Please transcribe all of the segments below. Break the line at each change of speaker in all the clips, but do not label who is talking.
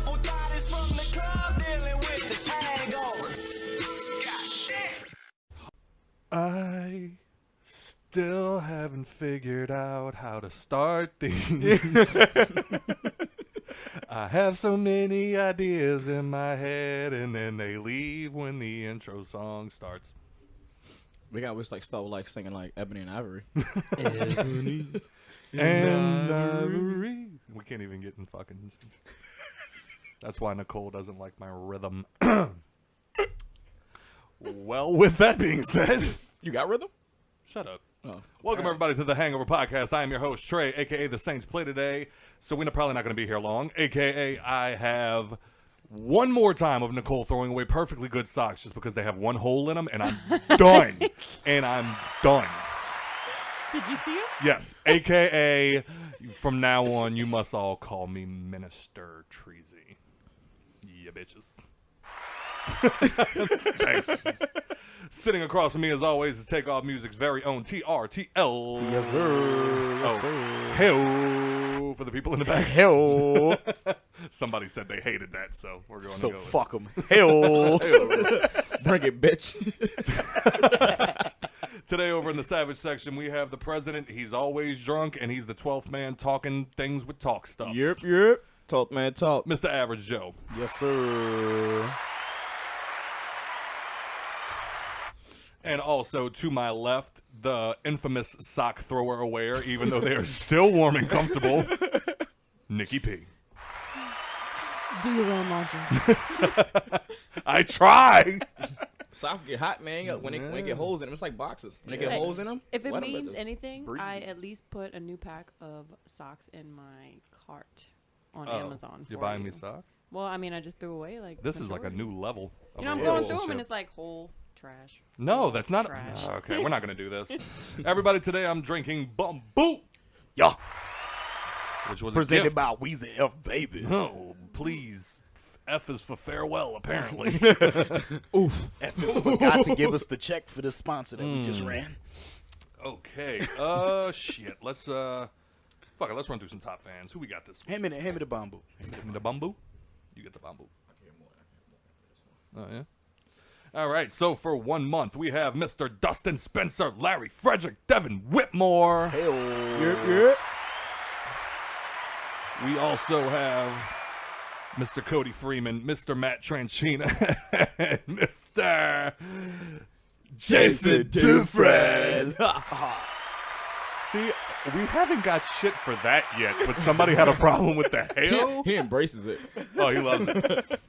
couple thotties from the club dealing with this hangover.
I still haven't figured out how to start these. I have so many ideas in my head, and then they leave when the intro song starts.
We got start singing like Ebony and Ivory.
Ebony and Ivory. We can't even get in fucking. That's why Nicole doesn't like my rhythm. Well, with that being said,
You got rhythm?
shut up.
Oh.
Welcome, everybody, to the Hangover Podcast. I am your host, Trey, a.k.a. The Saints Play Today. So we're probably not going to be here long, a.k.a. I have one more time of Nicole throwing away perfectly good socks just because they have one hole in them, and I'm done. And I'm done.
Did you see him?
Yes, a.k.a. from now on, you must all call me Minister Treezy. Yeah, bitches. Thanks. Sitting across from me, as always, is Takeoff Music's very own TRTL.
Yes, sir. Yes, sir.
Hey, for the people in the back.
Hell.
Somebody said they hated that, so we're going
So
to go
fuck them. Hell. Bring it, bitch.
Today, over in the Savage section, we have the president. He's always drunk, and he's the 12th man talking things with talk stuff.
Yep. Talk, man, talk.
Mr. Average Joe.
Yes, sir.
And also, to my left, the infamous sock thrower aware, even though they are still warm and comfortable, Nikki P.
Do your own laundry.
I try.
Socks get hot, man. When they get holes in them, it's like boxes. When they get holes in them,
If it
let 'em
means
let
anything,
breezy.
I at least put a new pack of socks in my cart on Amazon.
You're
for
buying
you.
me socks?
Well, I mean, I just threw away
This is like a new level.
You know, I'm going through them and it's like whole trash.
No, that's not.
Trash.
Okay, we're not going to do this. Everybody, today I'm drinking Bamboo.
Yeah.
Which was
Presented
a gift.
by Weezy F, baby.
No, please. F is for farewell, apparently.
Oof. F is forgot to give us the check for the sponsor that we just ran.
Okay. Shit. Let's fuck it. Let's run through some top fans. Who we got this week?
Hand me the bamboo.
The Bamboo? You get the Bamboo. Oh, yeah? All right. So for 1 month, we have Mr. Dustin Spencer, Larry Frederick, Devin Whitmore.
Hey, yep.
We also have Mr. Cody Freeman, Mr. Matt Tranchina, and Mr. Jason Dufresne. See, we haven't got shit for that yet, but somebody had a problem with the hell.
He embraces it.
Oh, he loves it.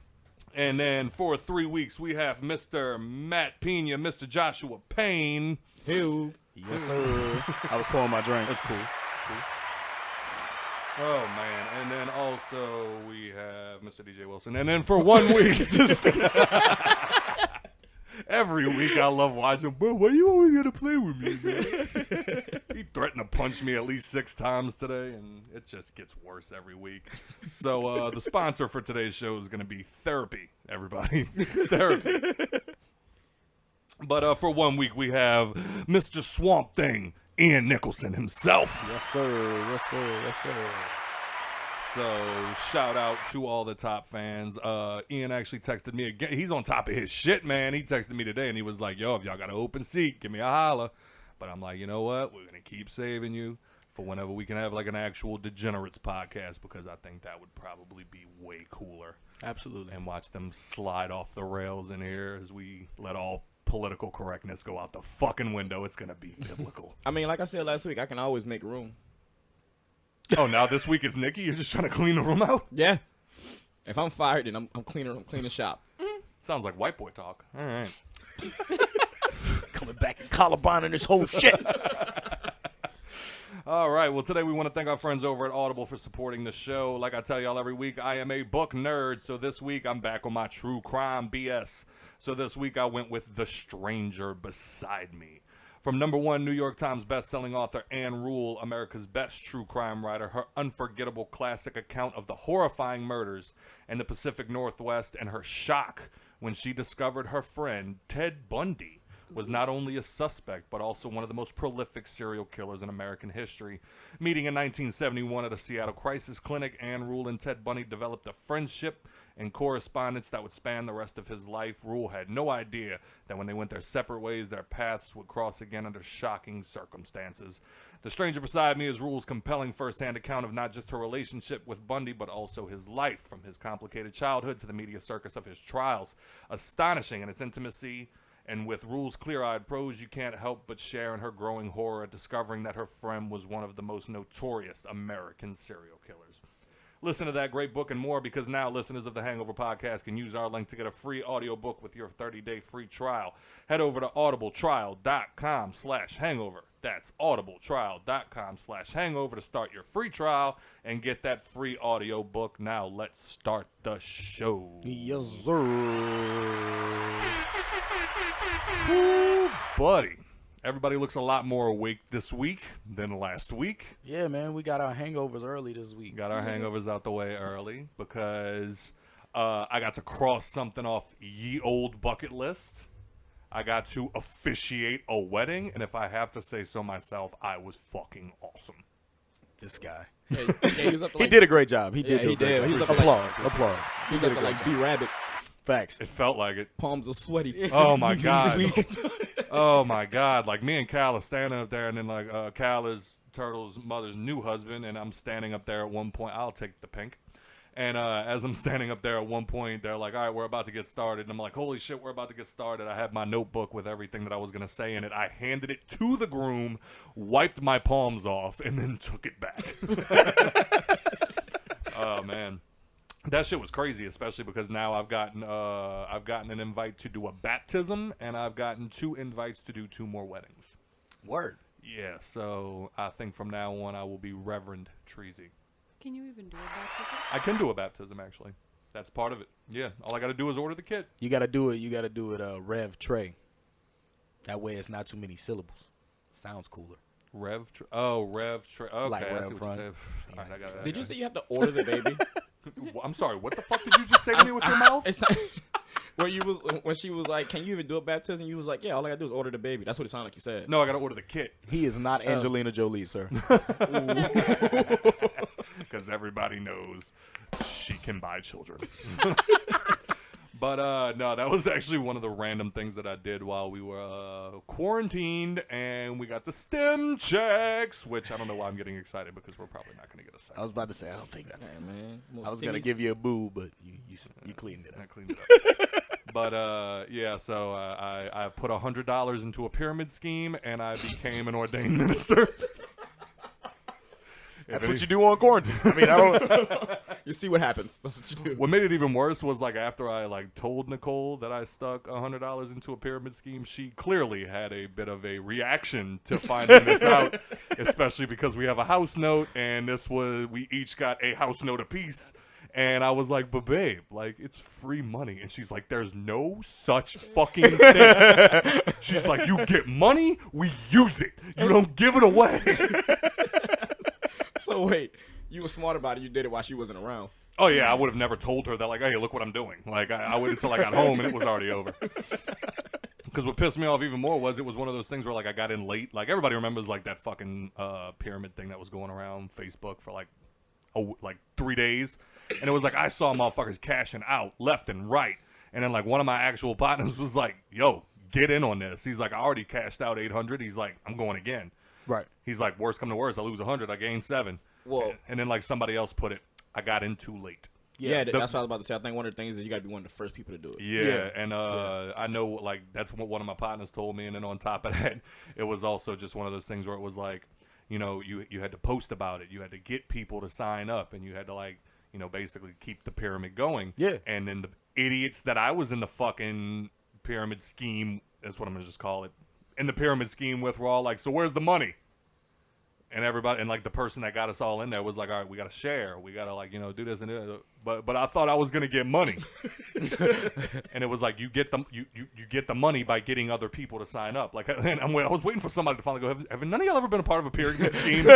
And then for 3 weeks, we have Mr. Matt Pena, Mr. Joshua Payne.
Hell. Yes, sir. I was pouring my drink.
That's cool. Oh, man. And then also we have Mr. DJ Wilson. And then for 1 week, just every week I love watching, bro, why you always going to play with me, man? He threatened to punch me at least 6 times today, and it just gets worse every week. So the sponsor for today's show is going to be therapy, everybody. Therapy. But for 1 week, we have Mr. Swamp Thing, Ian Nicholson himself.
Yes, sir. Yes, sir. Yes, sir.
So, shout out to all the top fans. Ian actually texted me again. He's on top of his shit, man. He texted me today, and he was like, yo, if y'all got an open seat, give me a holla. But I'm like, you know what? We're going to keep saving you for whenever we can have, like, an actual Degenerates podcast, because I think that would probably be way cooler.
Absolutely.
And watch them slide off the rails in here as we let all political correctness go out the fucking window. It's going to be biblical.
I mean, like I said last week, I can always make room.
Oh, now this week it's Nikki? You're just trying to clean the room out?
Yeah. If I'm fired, then I'm cleaning shop.
Sounds like white boy talk. All right.
Coming back and collarbone this whole shit.
All right. Well, today we want to thank our friends over at Audible for supporting the show. Like I tell y'all every week, I am a book nerd. So this week I'm back on my true crime BS. So this week I went with The Stranger Beside Me. From #1 New York Times bestselling author Anne Rule, America's best true crime writer, her unforgettable classic account of the horrifying murders in the Pacific Northwest and her shock when she discovered her friend Ted Bundy was not only a suspect, but also one of the most prolific serial killers in American history. Meeting in 1971 at a Seattle crisis clinic, Ann Rule and Ted Bundy developed a friendship and correspondence that would span the rest of his life. Rule had no idea that when they went their separate ways, their paths would cross again under shocking circumstances. The Stranger Beside Me is Rule's compelling first-hand account of not just her relationship with Bundy, but also his life, from his complicated childhood to the media circus of his trials. Astonishing in its intimacy, and with Rule's clear-eyed prose, you can't help but share in her growing horror at discovering that her friend was one of the most notorious American serial killers. Listen to that great book and more, because now listeners of the Hangover Podcast can use our link to get a free audiobook with your 30-day free trial. Head over to audibletrial.com/hangover. That's audibletrial.com/hangover to start your free trial and get that free audiobook. Now let's start the show.
Yes, sir.
Ooh, buddy. Everybody looks a lot more awake this week than last week.
Yeah, man, we got our hangovers early this week.
Got our hangovers out the way early because I got to cross something off ye old bucket list. I got to officiate a wedding, and if I have to say so myself, I was fucking awesome.
This guy.
Yeah, he was up to
He
like,
did a great job. He did.
he did.
He
He
was
was up to
applause.
like-
Applause.
he was up to like B-Rabbit.
Facts.
It felt like it.
Palms are sweaty.
Oh, my God. Oh, my God. Like, me and Cal are standing up there, and then, like, Cal is Turtle's mother's new husband, and I'm standing up there at one point. I'll take the pink. And as I'm standing up there at one point, they're like, all right, we're about to get started. And I'm like, holy shit, we're about to get started. I had my notebook with everything that I was going to say in it. I handed it to the groom, wiped my palms off, and then took it back. Oh, man. That shit was crazy, especially because now I've gotten an invite to do a baptism, and I've gotten 2 invites to do 2 more weddings.
Word.
Yeah, so I think from now on I will be Reverend Treezy.
Can you even do a baptism?
I can do a baptism, actually. That's part of it. Yeah, all I got to do is order the kit.
You gotta do it. Rev Trey. That way, it's not too many syllables. Sounds cooler.
Rev Trey. Okay,
Like
I
Rev
see what
Front.
you said. All right, I got it.
Did you say you have to order the baby?
I'm sorry, what the fuck did you just say to me with your mouth?
It's when she was like, "Can you even do a baptism?" You was like, "Yeah, all I gotta do is order the baby." That's what it sounded like you said.
No, I got to order the kit.
He is not Angelina Jolie, sir.
Because everybody knows she can buy children. But no, that was actually one of the random things that I did while we were quarantined, and we got the stem checks, which I don't know why I'm getting excited, because we're probably not going to get a
I
second.
was about to say, I don't think that's.
Yeah, man.
I was gonna give you a boo, but you cleaned it
I
up.
cleaned it up. But yeah, so I put $100 into a pyramid scheme, and I became an ordained minister.
That's what you do on quarantine. I mean, I don't.
You see what happens. That's what you do.
What made it even worse was, like, after I told Nicole that I stuck $100 into a pyramid scheme, she clearly had a bit of a reaction to finding this out, especially because we have a house note, and we each got a house note apiece. And I was like, but babe, like, it's free money. And she's like, there's no such fucking thing. She's like, you get money, we use it. You don't give it away.
So wait, you were smart about it. You did it while she wasn't around.
Oh, yeah, I would have never told her that, like, hey, look what I'm doing. Like, I waited until I got home, and it was already over. Because what pissed me off even more was it was one of those things where, like, I got in late. Like, everybody remembers, like, that fucking pyramid thing that was going around Facebook for, like 3 days. And it was like, I saw motherfuckers cashing out left and right. And then, like, one of my actual partners was like, yo, get in on this. He's like, I already cashed out $800. He's like, I'm going again.
Right.
He's like, worst come to worst, I lose $100, I gain $7.
Whoa.
And then, like, somebody else put it, I got in too late.
Yeah, that's what I was about to say. I think one of the things is you got to be one of the first people to do it.
Yeah, and I know, like, that's what one of my partners told me. And then on top of that, it was also just one of those things where it was like, you know, you had to post about it. You had to get people to sign up, and you had to, like, you know, basically keep the pyramid going.
Yeah.
And then the idiots that I was in the fucking pyramid scheme, that's what I'm going to just call it, in the pyramid scheme with were all like, so where's the money? And everybody, and like the person that got us all in there was like, all right, we got to share. We got to, like, you know, do this and that. But I thought I was going to get money. And it was like, you get the money by getting other people to sign up. Like, and I was waiting for somebody to finally go, have none of y'all ever been a part of a pyramid scheme?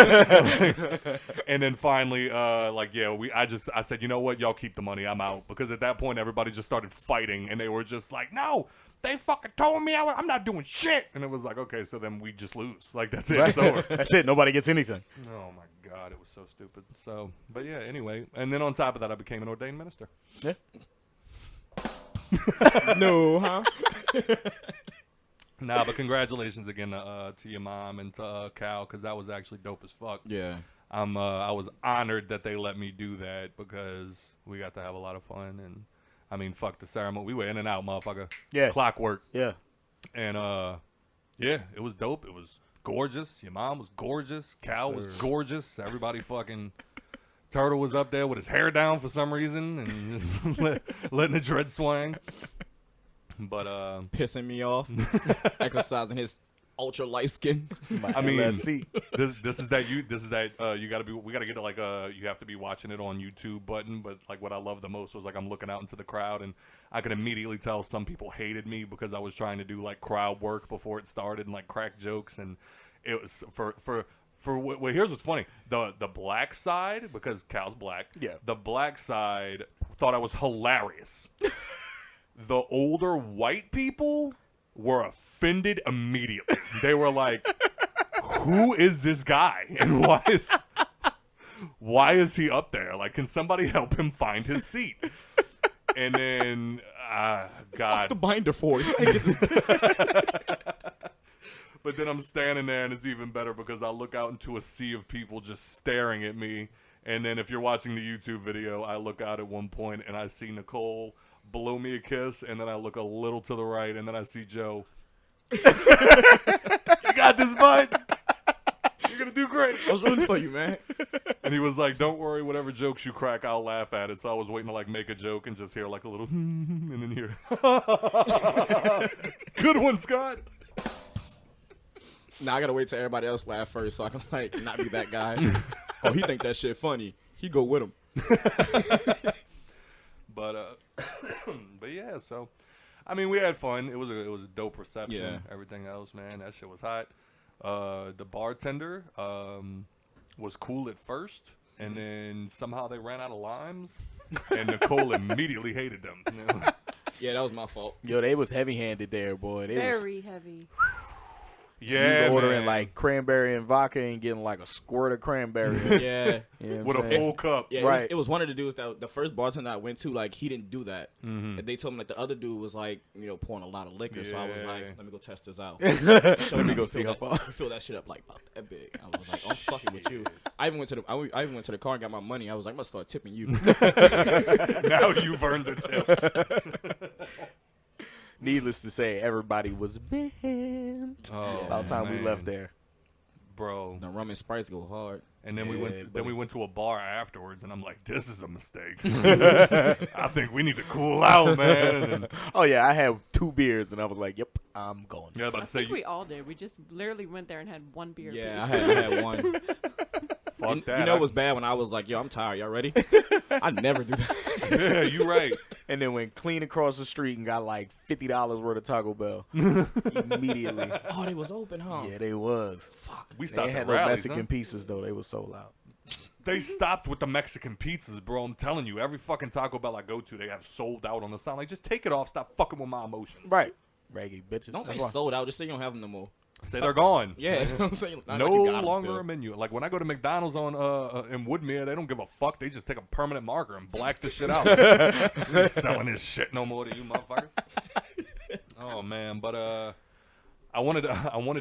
And then finally, I said, you know what? Y'all keep the money. I'm out. Because at that point, everybody just started fighting. And they were just like, no, they fucking told me I'm not doing shit. And it was like, okay, so then we just lose. Like, that's it.
Right.
It's over.
That's it. Nobody gets anything.
Oh, my God. It was so stupid. So, but yeah, anyway. And then on top of that, I became an ordained minister.
Yeah.
No, huh?
Nah, but congratulations again to your mom and to Cal, because that was actually dope as fuck.
Yeah.
I was honored that they let me do that because we got to have a lot of fun. And I mean, fuck the ceremony. We were in and out, motherfucker.
Yeah.
Clockwork.
Yeah.
And yeah, it was dope. It was gorgeous. Your mom was gorgeous. Cal was gorgeous. Everybody fucking. Turtle was up there with his hair down for some reason and just letting the dread swing. But
Pissing me off. Exercising his ultra light skin.
I mean,
this
is that you gotta be, we gotta get like you have to be watching it on YouTube button. But like what I loved the most was like I'm looking out into the crowd and I could immediately tell some people hated me because I was trying to do like crowd work before it started and like crack jokes, and it was well, here's what's funny. The black side, because Cal's black,
yeah,
the black side thought I was hilarious. The older white people were offended immediately. They were like, who is this guy? And why is he up there? Like, can somebody help him find his seat? And then, God.
What's the binder for?
But then I'm standing there, and it's even better because I look out into a sea of people just staring at me. And then if you're watching the YouTube video, I look out at one point, and I see Nicole blow me a kiss, and then I look a little to the right, and then I see Joe. You got this, bud. You're going to do great.
I was rooting for you, man.
And he was like, don't worry, whatever jokes you crack, I'll laugh at it. So I was waiting to like make a joke and just hear like a little and then hear good one, Scott.
Now I gotta wait till everybody else laugh first so I can like not be that guy. Oh, he think that shit funny. He go with him.
But yeah, so I mean, we had fun. It was a dope reception.
Yeah.
Everything else, man, that shit was hot. The bartender was cool at first, and then somehow they ran out of limes, and Nicole immediately hated them. You know?
Yeah, that was my fault.
Yo, they was heavy-handed there, boy. They
Very heavy.
Yeah,
was ordering
man.
like cranberry and vodka and getting like a squirt of cranberry.
Yeah.
You know
with
what
a
I'm saying?
full cup.
Yeah,
Right.
it was one of the dudes that the first bartender I went to, like, he didn't do that.
Mm-hmm.
And they told me that the other dude was, like, you know, pouring a lot of liquor. So I was like, let me go test this out.
Let me go see how far.
Fill that shit up like about that big. I was like, I'm fucking with you. I even went to the car and got my money. I was like, I'm gonna start tipping you.
Now you've earned the tip.
Needless to say, everybody was bent.
Oh,
About time we
man.
left there.
Bro.
The rum and Sprites go hard.
And then
Yeah,
we went to a bar afterwards, and I'm like, this is a mistake. I think we need to cool out, man. And,
Oh yeah, I had 2 beers and I was like, "Yep, I'm going."
yeah, I was about
I
to say,
think we all did. We just literally went there and had one beer.
Yeah, I
apiece.
had one.
fuck that.
You know it was bad when I was like, yo, I'm tired. Y'all ready? I never do that.
Yeah, you right.
And then went clean across the street and got like $50 worth of Taco Bell immediately.
Oh, they was open, huh?
Yeah, they was.
Fuck.
We
They
stopped
ain't
at
had no
rallies,
Mexican
huh?
pieces though. They was sold out.
They stopped with the Mexican pizzas, bro. I'm telling you, every fucking Taco Bell I go to, they have sold out on the sign. Like, just take it off. Stop fucking with my emotions.
Right, raggedy bitches.
Don't say
That's why.
sold out. Just say you don't have them no more.
Say they're gone.
Yeah. I'm saying, not
No
like you got 'em
longer
still.
a menu. Like when I go to McDonald's on in Woodmere, they don't give a fuck. They just take a permanent marker and black the shit out. We ain't selling this shit no more to you motherfuckers. Oh man, but I wanted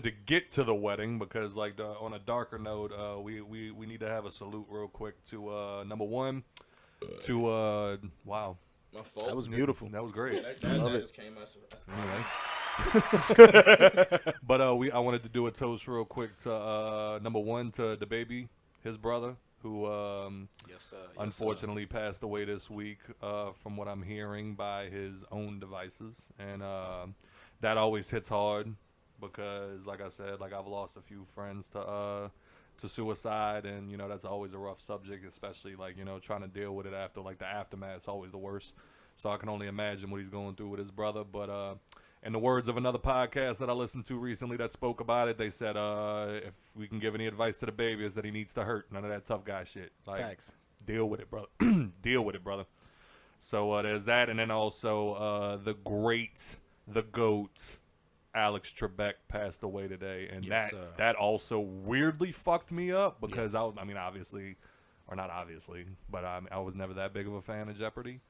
to get to the wedding because like on a darker note, we need to have a salute real quick to number one to wow.
My fault.
That was beautiful.
That was great.
That just came out.
Anyway. But I wanted to do a toast real quick to number one to the baby, his brother, who unfortunately passed away this week from what I'm hearing by his own devices, and that always hits hard because, like I said, like I've lost a few friends to suicide, and you know that's always a rough subject, especially like you know trying to deal with it after like the aftermath is always the worst. So I can only imagine what he's going through with his brother, but. In the words of another podcast that I listened to recently that spoke about it, they said, if we can give any advice to the baby is that he needs to hurt. None of that tough guy shit. Like,
Facts.
Deal with it, brother. Deal with it, brother. So there's that. And then also the great the GOAT, Alex Trebek, passed away today, and
Yes,
that also weirdly fucked me up because obviously, or not obviously, but I was never that big of a fan of Jeopardy.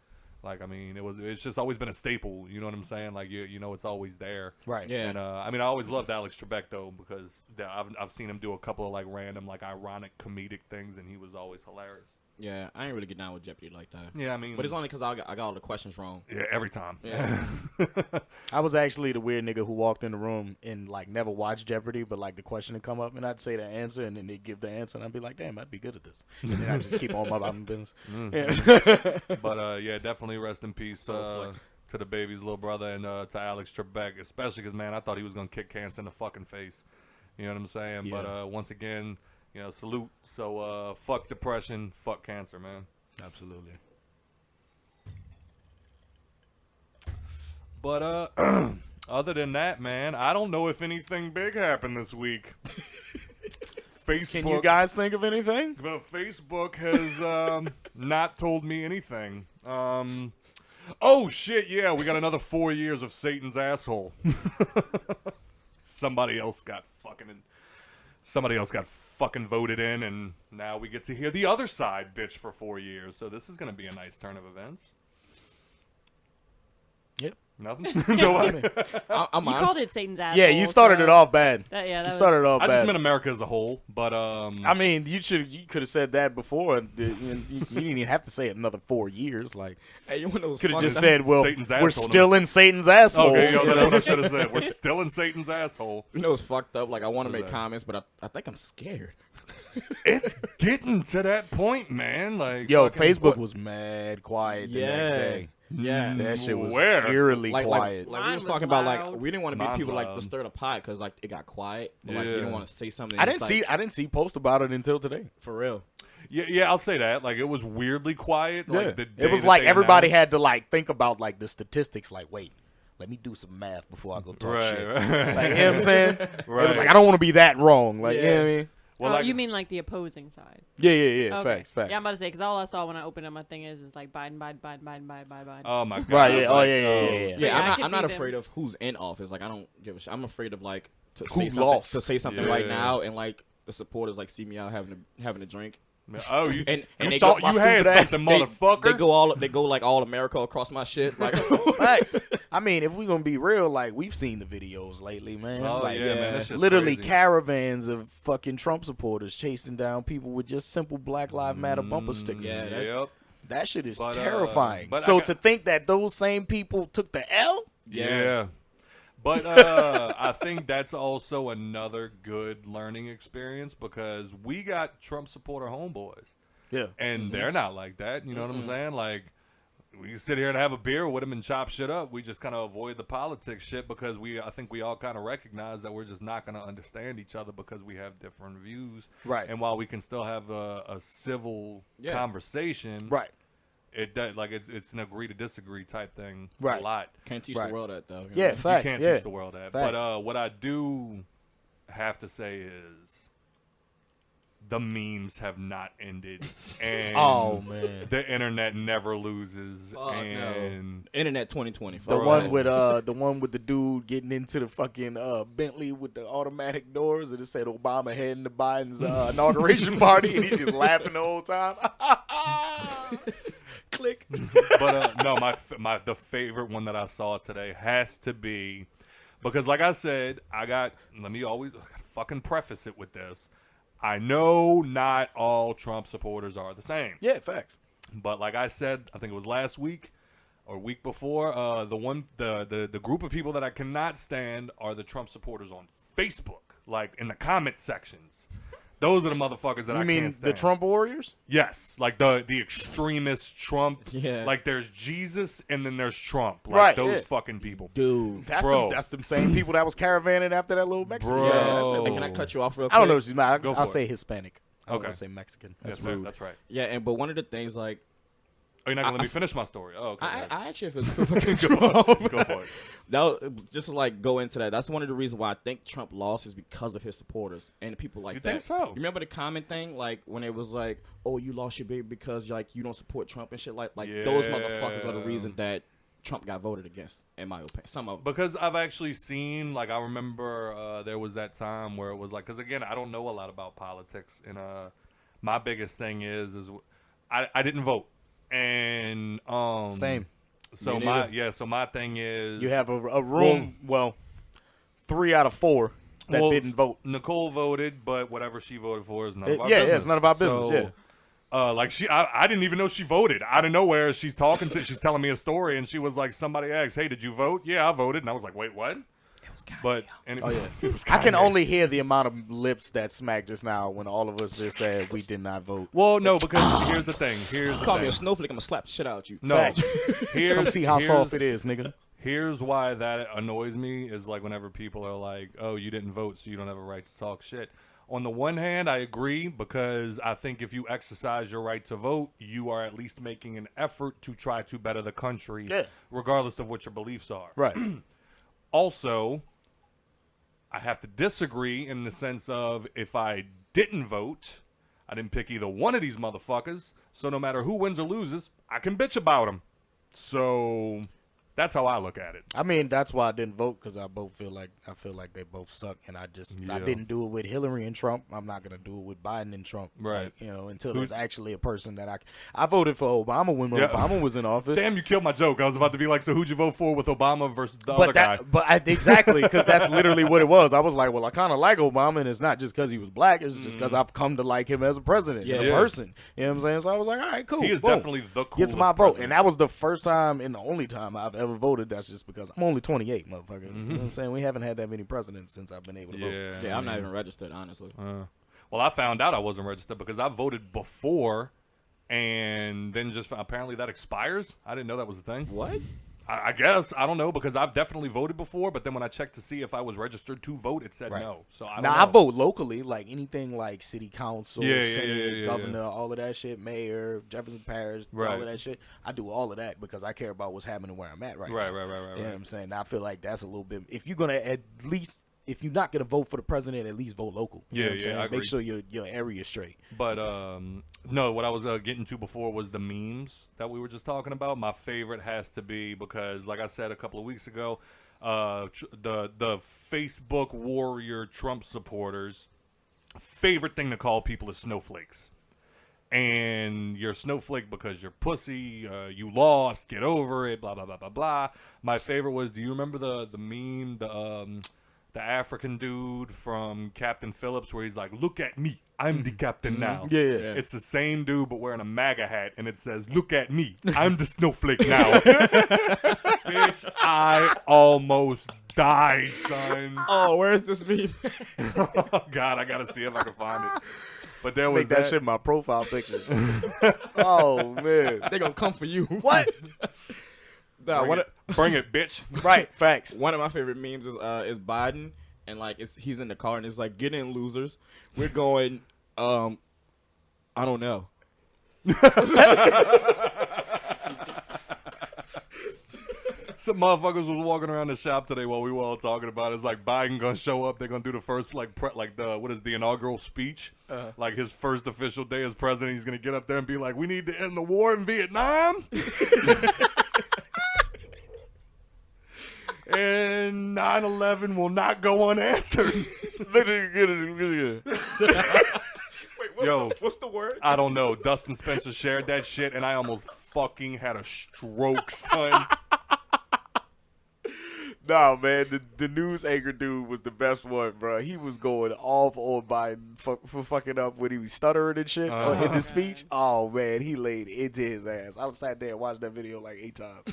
Like, I mean, it's just always been a staple. You know what I'm saying? Like, you know, it's always there.
Right.
Yeah.
And I mean, I always loved Alex Trebek though because I've seen him do a couple of like random like ironic comedic things, and he was always hilarious.
Yeah, I ain't really get down with Jeopardy like that.
Yeah, I mean,
But it's only because I got all the questions wrong.
yeah, every time.
Yeah.
I was actually the weird nigga who walked in the room and like never watched Jeopardy, but like the question would come up and I'd say the answer and then they'd give the answer and I'd be like, damn, I'd be good at this. And then I'd just keep on my business. Yeah.
But yeah, definitely rest in peace to the baby's little brother and to Alex Trebek, especially because, man, I thought he was gonna kick cancer in the fucking face. You know what I'm saying?
Yeah.
But once again, you know, salute. So fuck depression, fuck cancer, man.
Absolutely.
But other than that, man, I don't know if anything big happened this week. Facebook.
Can you guys think of anything?
Facebook has not told me anything. Oh shit! Yeah, we got another 4 years of Satan's asshole. Somebody else got fucking voted in, and now we get to hear the other side bitch for 4 years. So this is gonna be a nice turn of events.
Yep.
Nothing. No,
I'm
You
honest.
called it Satan's asshole.
Yeah, you started
so
it off bad.
that
You started it off
I
bad.
just meant America as a whole, but
I mean, you could have said that before. You didn't even have to say it another 4 years. Like,
Hey, you want those
could have
funny
just
things?
said, "Well,
Satan's
we're
asshole.
still in Satan's asshole."
okay, yo,
you
that's
know?
what I should have said. We're still in Satan's asshole.
You know, it's fucked up. Like, I want to
What's
make
that?
comments, but I think I'm scared.
It's getting to that point, man. Like,
Yo,
fucking-
Facebook was mad quiet the next day.
Yeah.
That shit was
Where?
eerily
Like
quiet.
we
Mine
was
was
talking about, like,
loud.
we didn't want to be
Mine's
people, like,
loud.
to stir the pot because, like, it got quiet. But, like, you
Yeah.
didn't want to say something.
I
It's
didn't see post about it until today.
For real.
Yeah, I'll say that. Like, it was weirdly quiet.
Yeah.
Like, the day
It was
that
like
they
everybody
announced.
had to like think about like the statistics. Like, wait, let me do some math before I go talk
Right,
shit.
right.
Like, you know what I'm saying? It
Right.
was like, I don't want to be that wrong. Like, you know what I mean?
Well,
Oh,
like,
you mean like the opposing side?
Yeah.
Okay.
Facts.
Yeah, I'm about to say because all I saw when I opened up my thing is like Biden.
oh my god.
Right, yeah. Oh,
like,
yeah.
Yeah,
Yeah, I
I'm
can
not
see them.
afraid of who's in office. Like, I don't give a shit. I'm afraid of, like, to
Who
say something right
Yeah.
now and, like, the supporters, like, see me out having a drink.
Oh, you
And
you
they
thought
go,
you had something, motherfucker.
They go like all America across my shit. Like,
Facts. I mean, if we're gonna be real, like we've seen the videos lately, man.
Oh,
like,
yeah, man, that shit's
literally
crazy.
caravans of fucking Trump supporters chasing down people with just simple Black Lives Matter bumper stickers.
Yeah, that's-
Yep.
That shit is
But,
terrifying.
but I
So
got-
to think that those same people took the L,
Yeah. But I think that's also another good learning experience because we got Trump supporter homeboys.
yeah,
And they're not like that. You know what I'm saying? Like, we can sit here and have a beer with them and chop shit up. We just kind of avoid the politics shit because I think we all kind of recognize that we're just not going to understand each other because we have different views.
Right.
And while we can still have a civil conversation,
right.
it does, like it's an agree to disagree type thing
Right.
a lot.
can't teach
Right.
the world that though.
Yeah, facts.
You can't
yeah.
teach the world that.
Facts.
But what I do have to say is the memes have not ended. And
Oh man,
the internet never loses.
Fuck
and
Internet 2020.
the
fuck
one
that.
with the dude getting into the fucking Bentley with the automatic doors, and it said Obama heading to Biden's inauguration party, and he's just laughing the whole time. Click.
but no, the favorite one that I saw today has to be because, like I said, let me always fucking preface it with this. I know not all Trump supporters are the same.
Yeah, facts.
But like I said, I think it was last week or week before, the group of people that I cannot stand are the Trump supporters on Facebook, like in the comment sections. Those are the motherfuckers that
You
I
mean
can't stand.
the Trump warriors?
Yes, like the extremist Trump.
Yeah.
Like there's Jesus and then there's Trump. Like
Right,
those
yeah.
fucking people.
Dude.
That's the same people that was caravanning after that little Mexican.
Bro.
Yeah,
Yeah,
that shit
hey,
was-
can I cut you off real quick?
I don't know if she's mad.
Go
I'll
for
say
it.
Hispanic. I don't
Okay.
want to say Mexican. That's
That's right.
rude.
That's right.
Yeah, but one of the things, like,
Oh, you're not gonna let me finish my story. Oh, okay.
I actually feel
Go for it.
just to like go into that. That's one of the reasons why I think Trump lost is because of his supporters and people like
You
that.
think so?
You remember the comment thing, like when it was like, "Oh, you lost your baby because like you don't support Trump and shit." Like those
Yeah.
motherfuckers are the reason that Trump got voted against, in my opinion. Some of them.
Because I've actually seen, like, I remember there was that time where it was like, because again, I don't know a lot about politics, and my biggest thing is I didn't vote, and
Same.
So my thing is
You have a room. Well, 3 out of 4 that didn't vote.
Nicole voted, but whatever she voted for is none of our business.
Yeah, it's none of our business.
So, like I didn't even know she voted. Out of nowhere, she's telling me a story, and she was like, somebody asked, "Hey, did you vote?" "Yeah, I voted." And I was like, "Wait, what?" It was Kanye. But it was
I can
Kanye.
only hear the amount of lips that smacked just now when all of us just said we did not vote.
Well, no, because here's the thing.
Call me a snowflake, I'm gonna slap the shit out of you.
No,
Come see how soft it is, nigga.
Here's why that annoys me is like whenever people are like, "Oh, you didn't vote, so you don't have a right to talk shit." On the one hand, I agree because I think if you exercise your right to vote, you are at least making an effort to try to better the country, regardless of what your beliefs are.
Right.
Also, I have to disagree in the sense of if I didn't vote, I didn't pick either one of these motherfuckers, so no matter who wins or loses, I can bitch about them. So that's how I look at it.
I mean, that's why I didn't vote because I feel like they both suck, and I didn't do it with Hillary and Trump. I'm not gonna do it with Biden and Trump,
right?
Like, until there's actually a person that I voted for Obama when Obama was in office.
Damn, you killed my joke. I was about to be like, so who'd you vote for with Obama versus the other guy?
Exactly, because that's literally what it was. I was like, well, I kind of like Obama, and it's not just because he was black. It's just because I've come to like him as a president, and a person. You know what I'm saying? So I was like, all right, cool.
He is definitely the coolest
Gets my vote,
president.
and that was the first time and the only time I've ever voted. That's just because I'm only 28, motherfucker. You know what I'm saying? We haven't had that many presidents since I've been able to vote.
Yeah, I'm not even registered, honestly.
Well, I found out I wasn't registered because I voted before, and then just apparently that expires. I didn't know that was a thing.
What?
I guess. I don't know because I've definitely voted before, but then when I checked to see if I was registered to vote, it said no. So I don't know.
I vote locally, like anything like city council, Senate, governor,
yeah.
all of that shit, mayor, Jefferson Parish, all of that shit. I do all of that because I care about what's happening where I'm at right now.
Right.
You know what I'm saying? I feel like that's a little bit. If you're gonna if you're not gonna vote for the president, at least vote local. You know what I'm saying?
I agree.
Make sure your area's straight.
But no, what I was getting to before was the memes that we were just talking about. My favorite has to be because, like I said a couple of weeks ago, the Facebook warrior Trump supporters' favorite thing to call people is snowflakes. And you're a snowflake because you're pussy, you lost, get over it, blah, blah, blah, blah, blah. My favorite was, do you remember the meme, the African dude from Captain Phillips where he's like, look at me, I'm the captain now.
Yeah.
It's the same dude but wearing a MAGA hat, and it says, look at me, I'm the snowflake now. Bitch, I almost died, son.
Oh, where's this meme?
Oh, God, I got to see if I can find it. But there was
Make that shit my profile picture. Oh, man.
They're gonna come for you.
What?
Bring it, bitch.
Right, facts.
One of my favorite memes is Biden, and like he's in the car and it's like, get in, losers. We're going, I don't know.
Some motherfuckers was walking around the shop today while we were all talking about it. It's like Biden gonna show up. They're gonna do the first the inaugural speech, like his first official day as president. He's gonna get up there and be like, "We need to end the war in Vietnam." And 9/11 will not go unanswered.
Wait, what's the word?
I don't know. Dustin Spencer shared that shit, and I almost fucking had a stroke, son.
Nah, man, the news anchor dude was the best one, bro. He was going off on Biden for fucking up when he was stuttering and shit in his speech. Oh, man, he laid into his ass. I sat there and watched that video like 8 times.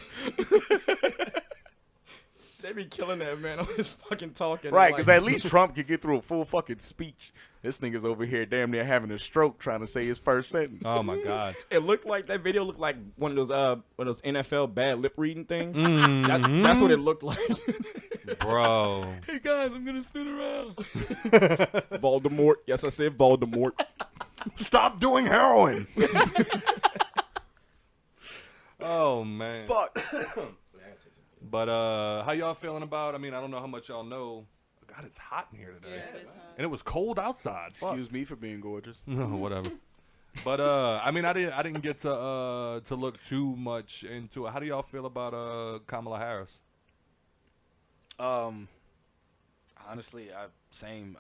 They be killing that man on his fucking talking.
Right, because at least Trump could get through a full fucking speech. This nigga's over here damn near having a stroke trying to say his first sentence.
Oh, my God.
It looked like that video looked like one of those NFL bad lip reading things. That's what it looked like.
Bro.
Hey, guys, I'm going to spin around.
Voldemort. Yes, I said Voldemort.
Stop doing heroin. Oh, man.
Fuck.
But how y'all feeling about, I don't know how much y'all know. God, it's hot in here today.
Yeah, it is hot.
And it was cold outside. Fuck.
Excuse me for being gorgeous.
No, whatever. But I mean, I didn't get to look too much into it. How do y'all feel about Kamala Harris?
Honestly, I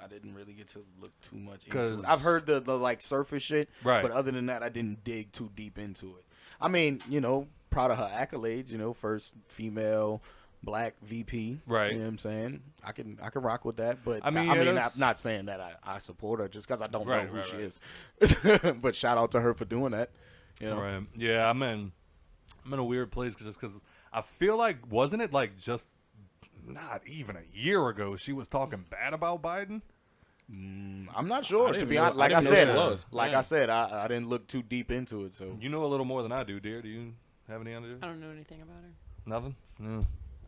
didn't really get to look too much into
'Cause-
it. I've heard the like surface shit,
Right.
but other than that, I didn't dig too deep into it. I mean, proud of her accolades. First female black VP.
Right.
You know what I'm saying? I can rock with that, but
I mean,
I'm
that's-
not saying that I support her just because I don't know
Right,
who
right,
she
right.
is. But shout out to her for doing that.
Right. Yeah, I'm in a weird place just because I feel like, wasn't it like just not even a year ago she was talking bad about Biden?
I'm not sure,
I
to
didn't
be
know-
honest.
I
Like I
didn't know
said,
she was. Yeah.
I didn't look too deep into it. So
You know a little more than I do, dear. Do you have any idea?
I don't know anything about her.
Nothing? Yeah.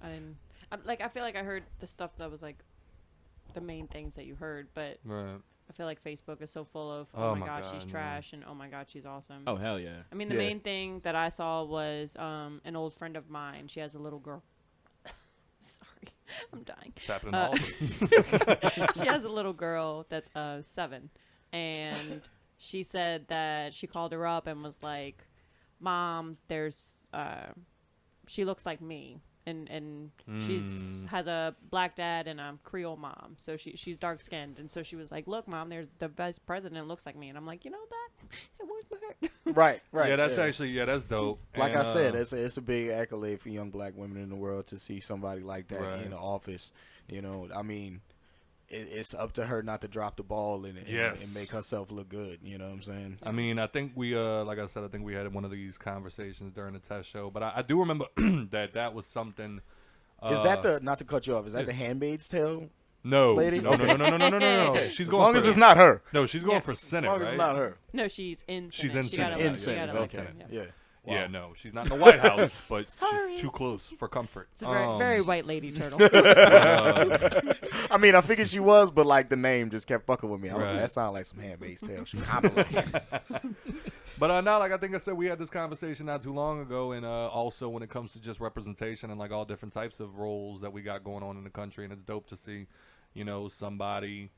I didn't. I feel like I heard the stuff that was like the main things that you heard, but
Right.
I feel like Facebook is so full of
Oh
oh,
my
my god, she's
God,
trash and oh my god, she's awesome.
Oh hell yeah.
I mean, the
Yeah.
main thing that I saw was an old friend of mine. She has a little girl. Sorry, I'm dying.
It's happening
Uh,
all
She has a little girl that's 7, and she said that she called her up and was like, "Mom, she looks like me." And she's has a black dad and a Creole mom, so she's dark skinned, and so she was like, "Look, Mom, there's the vice president looks like me," and I'm like, that it won't hurt.
right.
Yeah, that's actually, that's dope.
Like
And,
I said, it's a big accolade for young black women in the world to see somebody like that
Right.
in the office. I mean, it's up to her not to drop the ball and
Yes.
make herself look good. You know what I'm saying?
I mean, I think we, like I said, I think we had one of these conversations during the test show, but I do remember that was something.
Is that not to cut you off? Is that the Handmaid's Tale?
No,
lady?
no, no, no, no, no, no, no, no. She's
As
going
long
for
as it's not her.
No, she's going
Yeah.
for
As
Senate,
long as
right?
it's not her.
No, she's in.
She's
Senate.
in
She got
Senate.
elected.
In
She
Senate.
got elected.
Okay.
Yeah.
Yeah.
Yeah,
Wow.
no, she's not in the White House, but
Sorry.
she's too close for comfort.
It's a very white lady turtle.
I mean, I figured she was, but like the name just kept fucking with me. I was
Right.
like, that sounds like some Handmaid's Tale. She Kamala Harris.
But now, like I think I said, we had this conversation not too long ago, and also when it comes to just representation and like all different types of roles that we got going on in the country, and it's dope to see, somebody,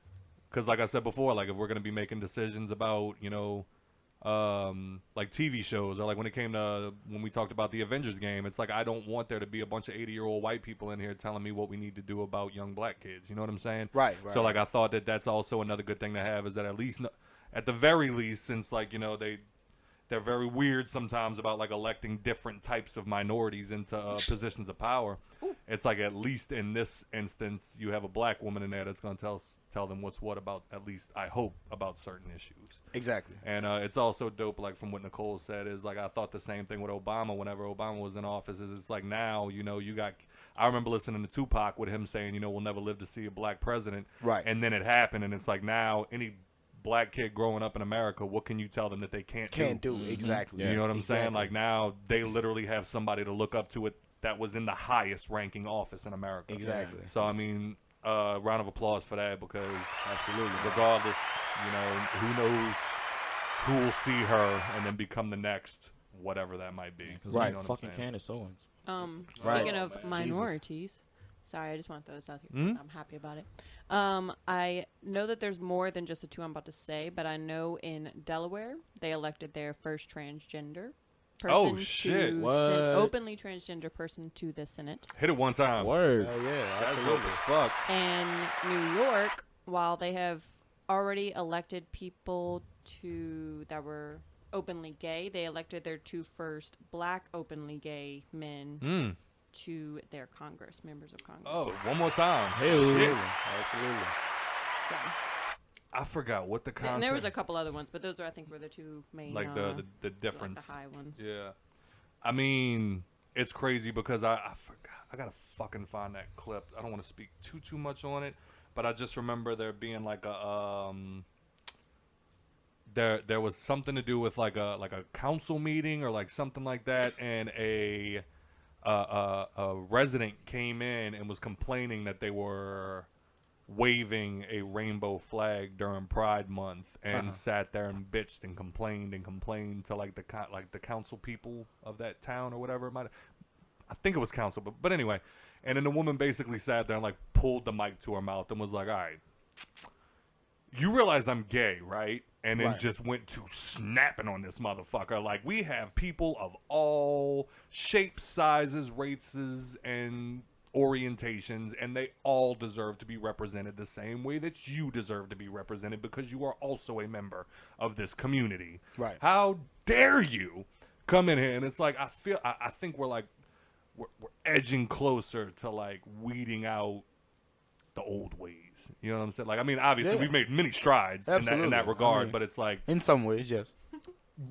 because like I said before, like if we're gonna be making decisions about, like TV shows, or like when we talked about the Avengers game, it's like I don't want there to be a bunch of 80-year-old white people in here telling me what we need to do about young black kids. You know what I'm saying?
Right.
So like I thought that's also another good thing to have, is that at the very least, since like they're very weird sometimes about like electing different types of minorities into positions of power. It's like at least in this instance you have a black woman in there that's going to tell them what's what about, at least I hope, about certain issues.
Exactly.
And it's also dope, like from what Nicole said, is like I thought the same thing with Obama whenever Obama was in office. Is it's like now, you got, I remember listening to Tupac with him saying, we'll never live to see a black president.
Right.
And then it happened, and it's like now any black kid growing up in America, what can you tell them that they can't do?
Exactly.
You know what I'm saying?
Exactly.
Like now they literally have somebody to look up to that was in the highest ranking office in America.
Exactly.
So I mean, round of applause for that, because
Absolutely.
regardless, who knows who will see her and then become the next whatever that might be.
Right.
You know what I'm
Fucking
saying?
Candace Owens.
Right.
Speaking of
Jesus.
minorities, sorry, I just want to throw this out here. I'm happy about it. I know that there's more than just the two I'm about to say, but I know in Delaware they elected their first transgender person
Oh, shit.
to
What?
openly transgender person to the Senate.
Hit it one time.
Word.
Hell yeah.
That's
Absolutely.
dope as fuck.
And New York, while they have already elected people that were openly gay, they elected their two first black openly gay men to their members of Congress.
Oh, one more time.
Absolutely.
Shit.
Absolutely.
So,
I forgot what the context.
and there was a couple other ones, but those I think were the two main,
like the difference.
like the high ones.
Yeah, I mean, it's crazy because I forgot. I gotta fucking find that clip. I don't want to speak too much on it, but I just remember there being like a there was something to do with like a council meeting or like something like that, and a resident came in and was complaining that they were waving a rainbow flag during Pride Month, and sat there and bitched and complained to like the council people of that town or whatever it might. I think it was council, but anyway. And then the woman basically sat there and like pulled the mic to her mouth and was like, "All right, you realize I'm gay, right?" and then
Right.
just went to snapping on this motherfucker. Like, we have people of all shapes, sizes, races, and orientations, and they all deserve to be represented the same way that you deserve to be represented because you are also a member of this community.
Right.
How dare you come in here? And it's like, I think we're edging closer to like weeding out the old ways. You know what I'm saying? Like, I mean, obviously we've made many strides in that regard,
I mean,
but it's like,
in some ways, yes.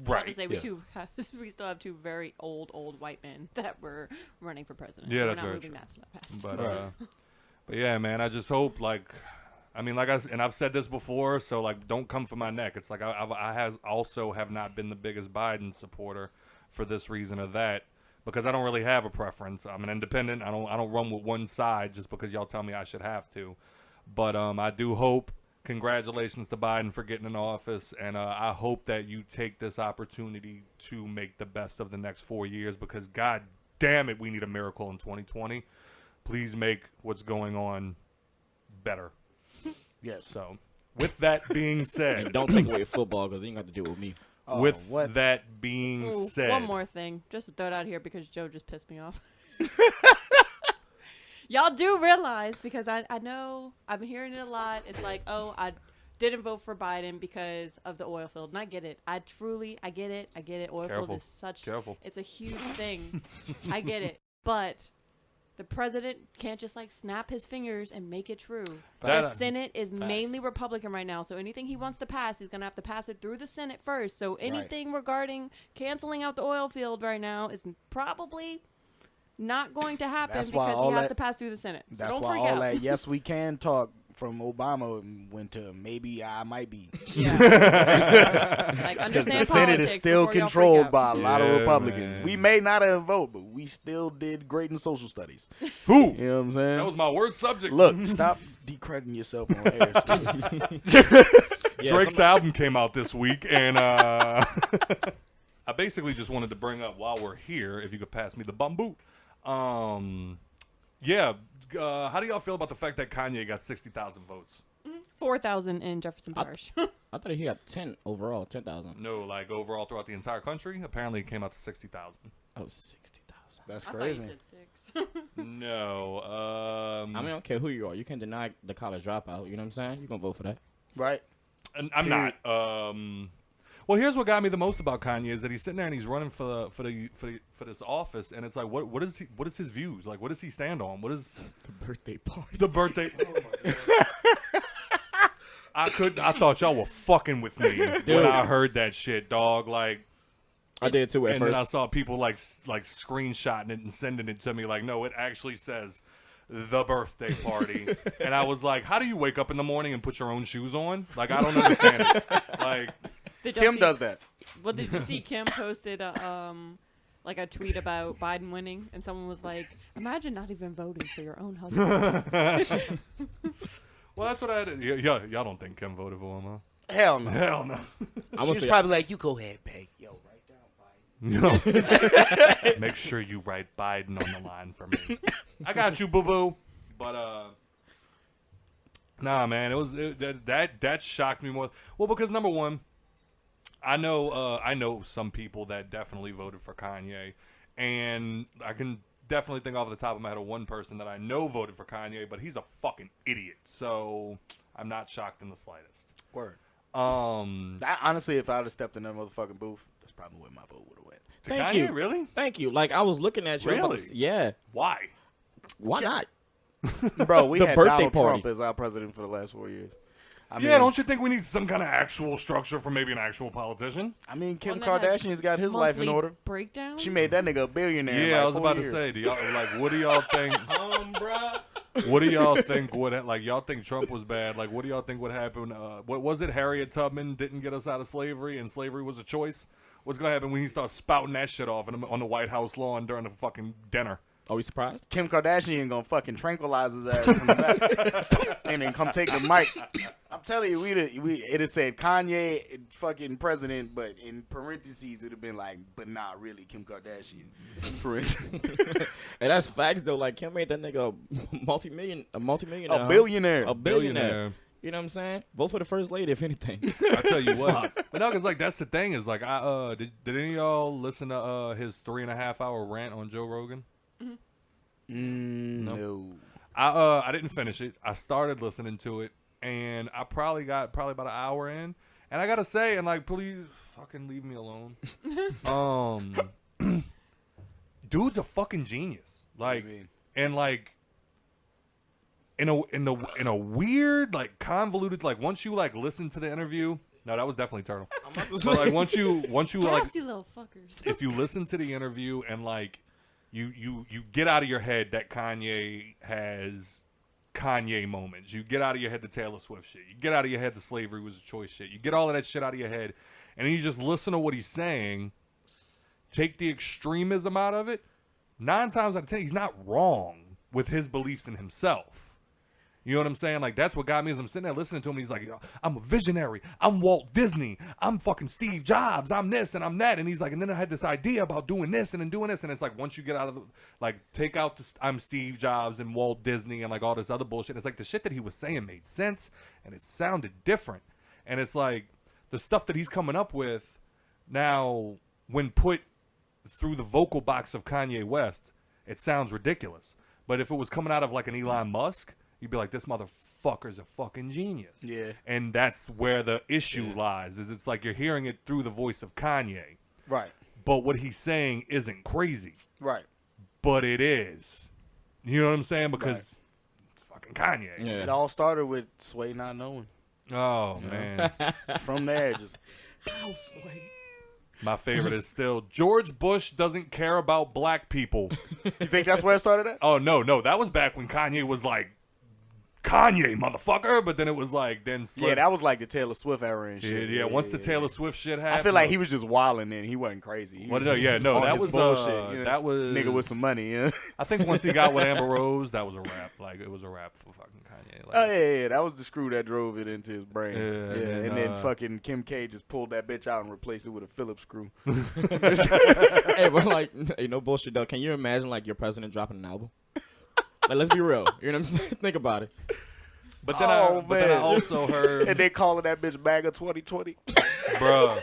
right.
To say we still have two very old white men that were running for president.
Yeah,
so
that's
we're
very
not moving
true.
that so fast.
But yeah, man, I just hope, like, I mean, I've said this before, so like, don't come for my neck. It's like I also have not been the biggest Biden supporter for this reason or that, because I don't really have a preference. I'm an independent. I don't run with one side just because y'all tell me I should have to. But I do hope. Congratulations to Biden for getting in office, and I hope that you take this opportunity to make the best of the next 4 years, because God damn it, we need a miracle in 2020. Please make what's going on better.
Yes.
So, with that being said,
And don't take away football because you ain't got to deal with me.
with
what?
that being
Ooh,
said,
one more thing, just to throw it out here because Joe just pissed me off. Y'all do realize, because I know I'm hearing it a lot. It's like, oh, I didn't vote for Biden because of the oil field, and I get it. I get it. Oil
Careful.
field is such.
Careful.
It's a huge thing. I get it, but the president can't just like snap his fingers and make it true. The Senate is mainly Republican right now, so anything he wants to pass, he's gonna have to pass it through the Senate first. So anything regarding canceling out the oil field right now is probably not going to happen
That's why
because
all
he has
that-
to pass through the Senate. So
That's
don't
why
freak
all
out.
that yes we can talk from Obama went to maybe I might be.
Yeah. Like,
Because
understand
the Senate is
politics
still
before y'all freak
controlled
out.
by a lot
Yeah,
of Republicans.
man.
We may not have voted, but we still did great in social studies.
who?
You know what I'm saying?
That was my worst subject.
Look, stop decrediting yourself on air.
Drake's album came out this week, and I basically just wanted to bring up while we're here, if you could pass me the bamboo. Yeah, how do y'all feel about the fact that Kanye got 60,000 votes?
4,000 in Jefferson Parish.
I thought he got 10 overall, 10,000.
No, like overall throughout the entire country. Apparently, it came out to 60,000.
Oh, 60,000.
That's
I thought
crazy.
you said 6.
No,
I mean, I don't care who you are. You can't deny the college dropout. You know what I'm saying? You're going to vote for that.
Right?
and I'm not. Well, here's what got me the most about Kanye is that he's sitting there and he's running for this office, and it's like, what is his views? Like, what does he stand on? What is
The birthday party.
the birthday? Oh my God. I thought y'all were fucking with me when I heard that shit, dog. Like,
I did too at
and
first.
then I saw people like screenshotting it and sending it to me. Like, no, it actually says the birthday party, and I was like, how do you wake up in the morning and put your own shoes on? Like, I don't understand it. Like,
Did y'all
Kim
see-
does that.
Well, did you see Kim posted like a tweet about Biden winning, and someone was like, "Imagine not even voting for your own husband."
well, that's what I did. Y'all don't think Kim voted for him, huh?
Hell no.
Hell no.
I'm
She was probably like, you go ahead, Peg. Yo, write down Biden.
Make sure you write Biden on the line for me. I got you, boo boo. But nah, man, that shocked me more. Well, because number one, I know some people that definitely voted for Kanye, and I can definitely think off the top of my head of one person that I know voted for Kanye, but he's a fucking idiot. So I'm not shocked in the slightest.
Word.
To
Honestly, if I would have stepped in that motherfucking booth, that's probably where my vote would have went.
Thank
Kanye,
you.
really?
Thank you. Like, I was looking at you. I'm about to
Really?
yeah.
Why?
Why not?
Bro, we
The
had
birthday
Donald
party.
Trump as our president for the last 4 years. I
Yeah, don't you think we need some kind of actual structure for maybe an actual politician?
I mean, Kim
One that has
Kardashian's got his life in
Monthly
order.
breakdown.
She made that nigga a billionaire. in
Yeah,
like
I was
4
about
years.
to say, do y'all like? What do y'all think?
Bruh.
What do y'all think would like? Y'all think Trump was bad? Like, what do y'all think would happen? What was it? Harriet Tubman didn't get us out of slavery, and slavery was a choice. What's gonna happen when he starts spouting that shit off on the White House lawn during the fucking dinner?
Are we surprised?
Kim Kardashian gonna fucking tranquilize his ass from the back and then come take the mic. I'm telling you, it'd have said Kanye fucking president, but in parentheses it'd have been like, but not really Kim Kardashian.
And that's facts though. Like, Kim made that nigga a multi-millionaire.
A billionaire.
A billionaire. You know what I'm saying? Vote for the first lady, if anything.
I tell you what. But no, because like that's the thing is like did any of y'all listen to his 3.5 hour rant on Joe Rogan?
No.
I didn't finish it. I started listening to it, and I probably got about an hour in, and I gotta say, and like, please fucking leave me alone. Dude's a fucking genius. Like, and like. In a weird, like, convoluted, like, once you like listen to the interview, no, that was definitely Turtle. So like once you like,
little fuckers.
if you listen to the interview and like you get out of your head that Kanye has Kanye moments, you get out of your head the Taylor Swift shit, you get out of your head the slavery was a choice shit, you get all of that shit out of your head, and then you just listen to what he's saying, take the extremism out of it. 9 times out of 10, he's not wrong with his beliefs in himself. You know what I'm saying? Like, that's what got me as I'm sitting there listening to him. He's like, I'm a visionary. I'm Walt Disney. I'm fucking Steve Jobs. I'm this and I'm that. And he's like, and then I had this idea about doing this and then doing this. And it's like, once you get out of the, like, take out the, I'm Steve Jobs and Walt Disney and like all this other bullshit. It's like the shit that he was saying made sense and it sounded different. And it's like the stuff that he's coming up with now, when put through the vocal box of Kanye West, it sounds ridiculous. But if it was coming out of like an Elon Musk, you'd be like, this motherfucker's a fucking genius.
Yeah.
And that's where the issue lies, is it's like you're hearing it through the voice of Kanye.
Right.
But what he's saying isn't crazy.
Right.
But it is. You know what I'm saying? Because it's fucking Kanye.
Yeah.
It all started with Sway not knowing.
Oh, man.
From there, just...
My favorite is still, George Bush doesn't care about black people.
You think that's where it started at?
Oh, no. That was back when Kanye was like, Kanye, motherfucker. But then it was like, then
Yeah, that was like the Taylor Swift era and shit.
Yeah, once the Taylor Swift shit happened.
I feel like he was just wilding then. He wasn't crazy. He was on
that
his
was
bullshit. You know?
that was
Nigga with some money, yeah.
I think once he got with Amber Rose, that was a wrap. Like, it was a wrap for fucking Kanye. Like,
Oh, yeah. That was the screw that drove it into his brain.
Yeah,
And then fucking Kim K just pulled that bitch out and replaced it with a Phillips screw.
Hey, but like, hey, no bullshit though. Can you imagine like your president dropping an album? Like, let's be real. You know what I'm saying? Think about it.
But then I also heard,
And they calling that bitch MAGA 2020.
bruh,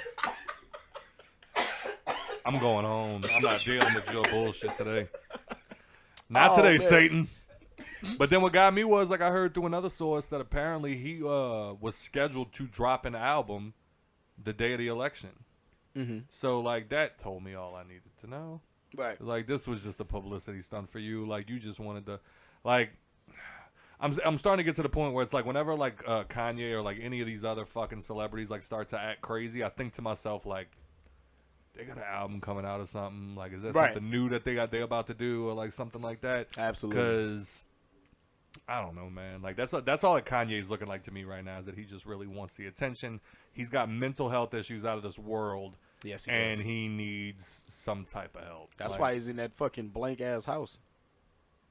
I'm going home. I'm not dealing with your bullshit today. Not today,
man.
Satan. But then what got me was, like, I heard through another source that apparently he was scheduled to drop an album the day of the election. Mm-hmm. So, like, that told me all I needed to know.
Right.
Like, this was just a publicity stunt for you. Like, you just wanted to, like, I'm starting to get to the point where it's like whenever like Kanye or like any of these other fucking celebrities like start to act crazy, I think to myself like, they got an album coming out or something. Like, is that something new that they about to do or like something like that?
Absolutely.
Because I don't know, man. Like that's all that Kanye's looking like to me right now, is that he just really wants the attention. He's got mental health issues out of this world.
Yes, he
and
does.
he needs some type of help.
That's
like,
why he's in that fucking blank ass house.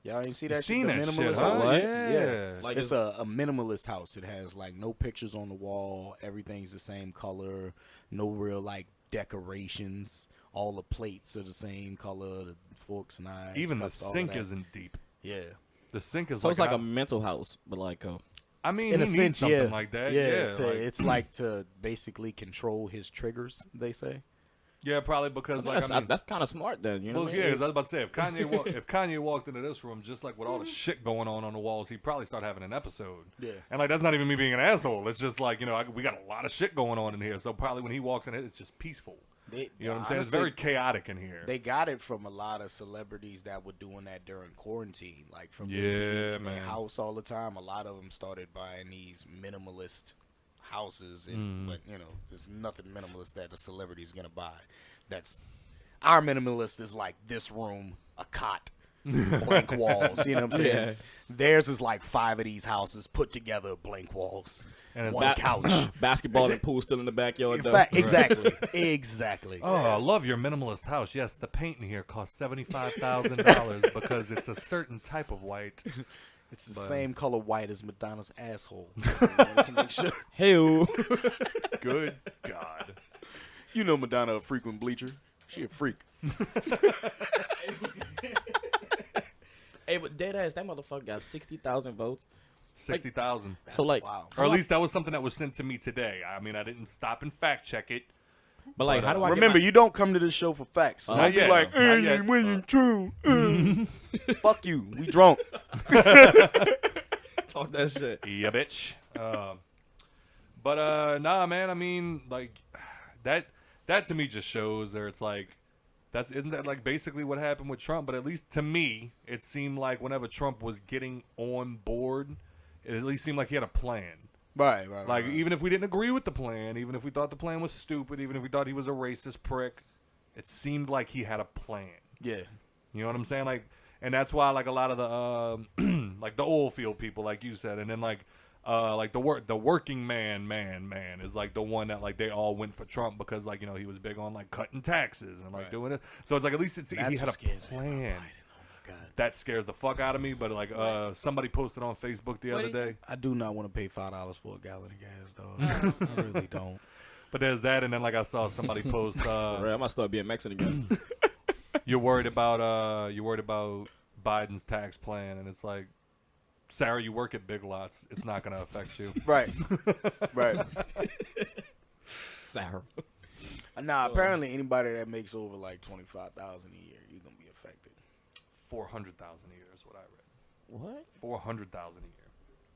Y'all ain't see that
seen
shit?
that
The
shit,
minimalist
huh?
house?
What?
Yeah.
Like,
It's a minimalist house. It has like no pictures on the wall. Everything's the same color. No real like decorations. All the plates are the same color. The forks, knives.
Even the
cups, all of
sink
that.
isn't deep.
Yeah.
The sink is
So it's like a
an-
mental house, but like
I mean,
In
he
a
needs
sense,
something
yeah.
like that.
Yeah.
Yeah,
It's like to basically control his triggers, they say.
yeah, probably because like I mean,
that's kind of smart then. You know
well,
what I
yeah,
mean?
'cause I was about to say if Kanye walked into this room just like with all the shit going on the walls, he'd probably start having an episode.
Yeah.
And like that's not even me being an asshole. It's just like we got a lot of shit going on in here. So probably when he walks in, it's just peaceful. You know what I'm saying? It's
honestly,
very chaotic in here.
They got it from a lot of celebrities that were doing that during quarantine, like from
Yeah,
being in
man.
their house all the time. A lot of them started buying these minimalist houses, and but there's nothing minimalist that a celebrity is gonna buy. That's our minimalist is like this room, a cot, blank walls. You know what I'm saying?
Yeah.
Theirs is like 5 of these houses put together, blank walls,
And it's
one
that-
couch.
Basketball and pool still in the backyard.
In
Though.
fact, exactly.
Oh, I love your minimalist house. Yes, the paint in here costs $75,000 because it's a certain type of white.
It's the same color white as Madonna's asshole. Wanted to make sure.
Hey,
Good God.
You know Madonna a frequent bleacher. She a freak.
hey, but dead ass, that motherfucker got 60,000 votes.
60,000.
So like,
Wow.
Or at least that was something that was sent to me today. I mean, I didn't stop and fact check it.
but like, how do I
Remember,
get
you don't come to this show for facts.
Not
Don't be
yet,
like,
no. Not yet.
when you true. Fuck you. We drunk.
talk that shit?
Yeah, bitch. But nah, man. I mean, like that to me just shows there. It's like isn't that like basically what happened with Trump? But at least to me, it seemed like whenever Trump was getting on board, it at least seemed like he had a plan.
Right.
Like even if we didn't agree with the plan, even if we thought the plan was stupid, even if we thought he was a racist prick, it seemed like he had a plan.
Yeah.
You know what I'm saying? Like, and that's why like a lot of the like the oil field people, like you said, and then like the working man is like the one that like they all went for Trump because like, you know, he was big on like cutting taxes and like doing it. So it's like at least he had a plan. That scares the fuck out of me. But like somebody posted on Facebook the other day.
I do not want to pay $5 for a gallon of gas, though. I really don't.
But there's that, and then like I saw somebody post.
I might start being Mexican again.
You're worried about Biden's tax plan, and it's like, Sarah, you work at Big Lots. It's not going to affect you.
Right.
Sarah.
Nah, apparently anybody that makes over like $25,000 a year, you're going to be affected.
400,000 a year is what I read.
What?
400,000 a year.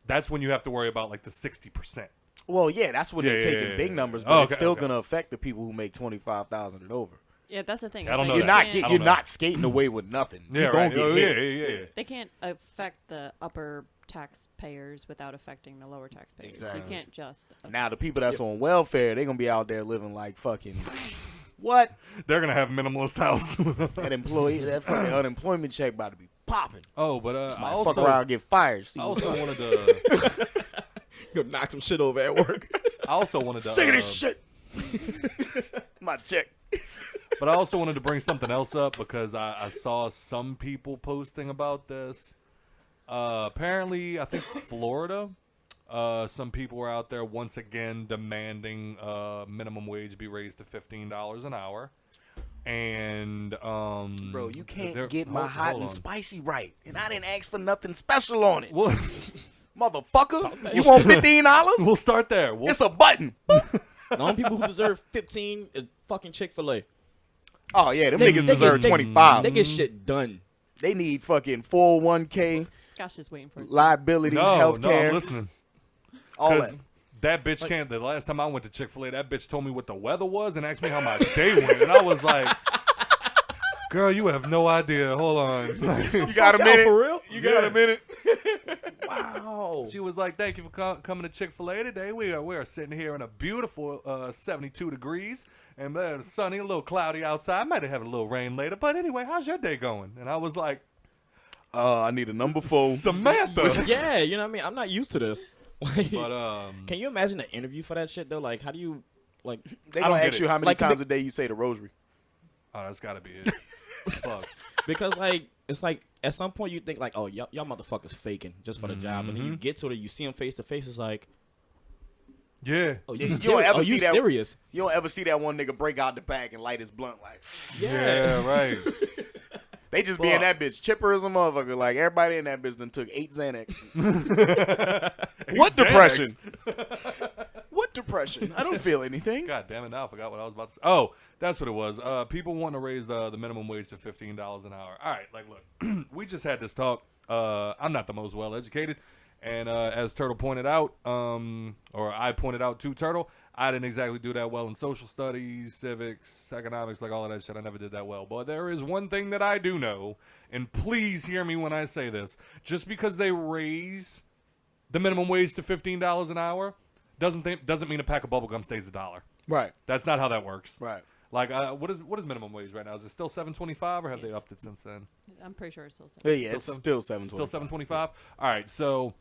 That's when you have to worry about like the 60%.
Well, yeah, that's when they're taking big numbers, but it's still going to affect the people who make $25,000 and over.
Yeah, that's the thing.
I don't know
You're
that.
not you're not skating away with nothing.
Yeah,
You're
right.
gonna get hit.
Yeah.
They can't affect the upper taxpayers without affecting the lower taxpayers.
Exactly.
You can't just.
Now the people that's on welfare, they're gonna be out there living like fucking what?
They're going to have minimalist house.
That fucking unemployment check about to be popping.
Oh, but I
Fuck
also
around, get fired.
I also wanted to
Go knock some shit over at work.
Sick of this shit. My check.
But I also wanted to bring something else up because I saw some people posting about this. Apparently, I think Florida, some people were out there once again demanding minimum wage be raised to $15 an hour. And
Bro, you can't get my
hold
hot
on.
and spicy right, and I didn't ask for nothing special on it,
Well,
motherfucker. You want $15?
we'll start there.
It's a button.
The only people who deserve 15 is fucking Chick-fil-A.
Oh yeah, them niggas deserve 25.
They get shit done.
They need fucking 401k,
Gosh, just waiting for it.
liability,
No,
healthcare,
I'm listening.
all
Because
that.
that bitch can't. The last time I went to Chick-fil-A, that bitch told me what the weather was and asked me how my day went, and I was like, "Girl, you have no idea. Hold on."
You got a minute?
For real?
You got a minute?
Wow.
She was like, "Thank you for coming to Chick-fil-A today. We are sitting here in a beautiful 72 degrees, and sunny, a little cloudy outside. Might have a little rain later, but anyway, how's your day going?" And I was like,
I need a number 4.
"Samantha."
Yeah, you know what I mean? I'm not used to this. Like,
But
can you imagine an interview for that shit, though? Like, how do you, like...
They
I
gonna
don't
ask
get
you
it.
how many
Like,
times a day you say the rosary.
oh, that's got to be it. Fuck.
Because, like, it's like, at some point you think, like, oh, y'all motherfuckers faking just for the job. And then you get to it, you see them face to face, it's like,
Yeah.
oh,
You
you,
don't ever
you
see that-
serious?
You don't ever see that one nigga break out the bag and light his blunt like.
Yeah. Right.
They just be in that bitch chipper as a motherfucker. Like everybody in that bitch done took 8 Xanax. What depression? What depression? I don't feel anything.
God damn it! Now I forgot what I was about to say. Oh, that's what it was. People want to raise the minimum wage to $15 an hour. All right, like look, we just had this talk. I'm not the most well educated, and as Turtle pointed out, or I pointed out to Turtle, I didn't exactly do that well in social studies, civics, economics, like all of that shit. I never did that well. But there is one thing that I do know, and please hear me when I say this. Just because they raise the minimum wage to $15 an hour doesn't mean a pack of bubblegum stays $1.
Right.
That's not how that works.
Right.
Like, what is minimum wage right now? Is it still $7.25 or have they upped it since then?
I'm pretty sure it's still.
Yeah, it's still 7.
Still $7.25. All right, so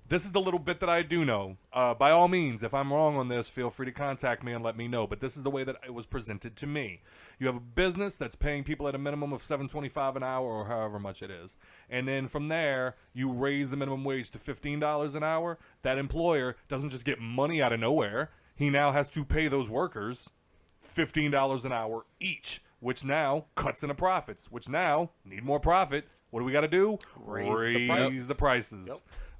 this is the little bit that I do know. By all means, if I'm wrong on this, feel free to contact me and let me know. But this is the way that it was presented to me. You have a business that's paying people at a minimum of $7.25 an hour or however much it is. And then from there, you raise the minimum wage to $15 an hour. That employer doesn't just get money out of nowhere. He now has to pay those workers $15 an hour each, which now cuts into profits, which now need more profit. What do we got to do? Raise the prices. Yep.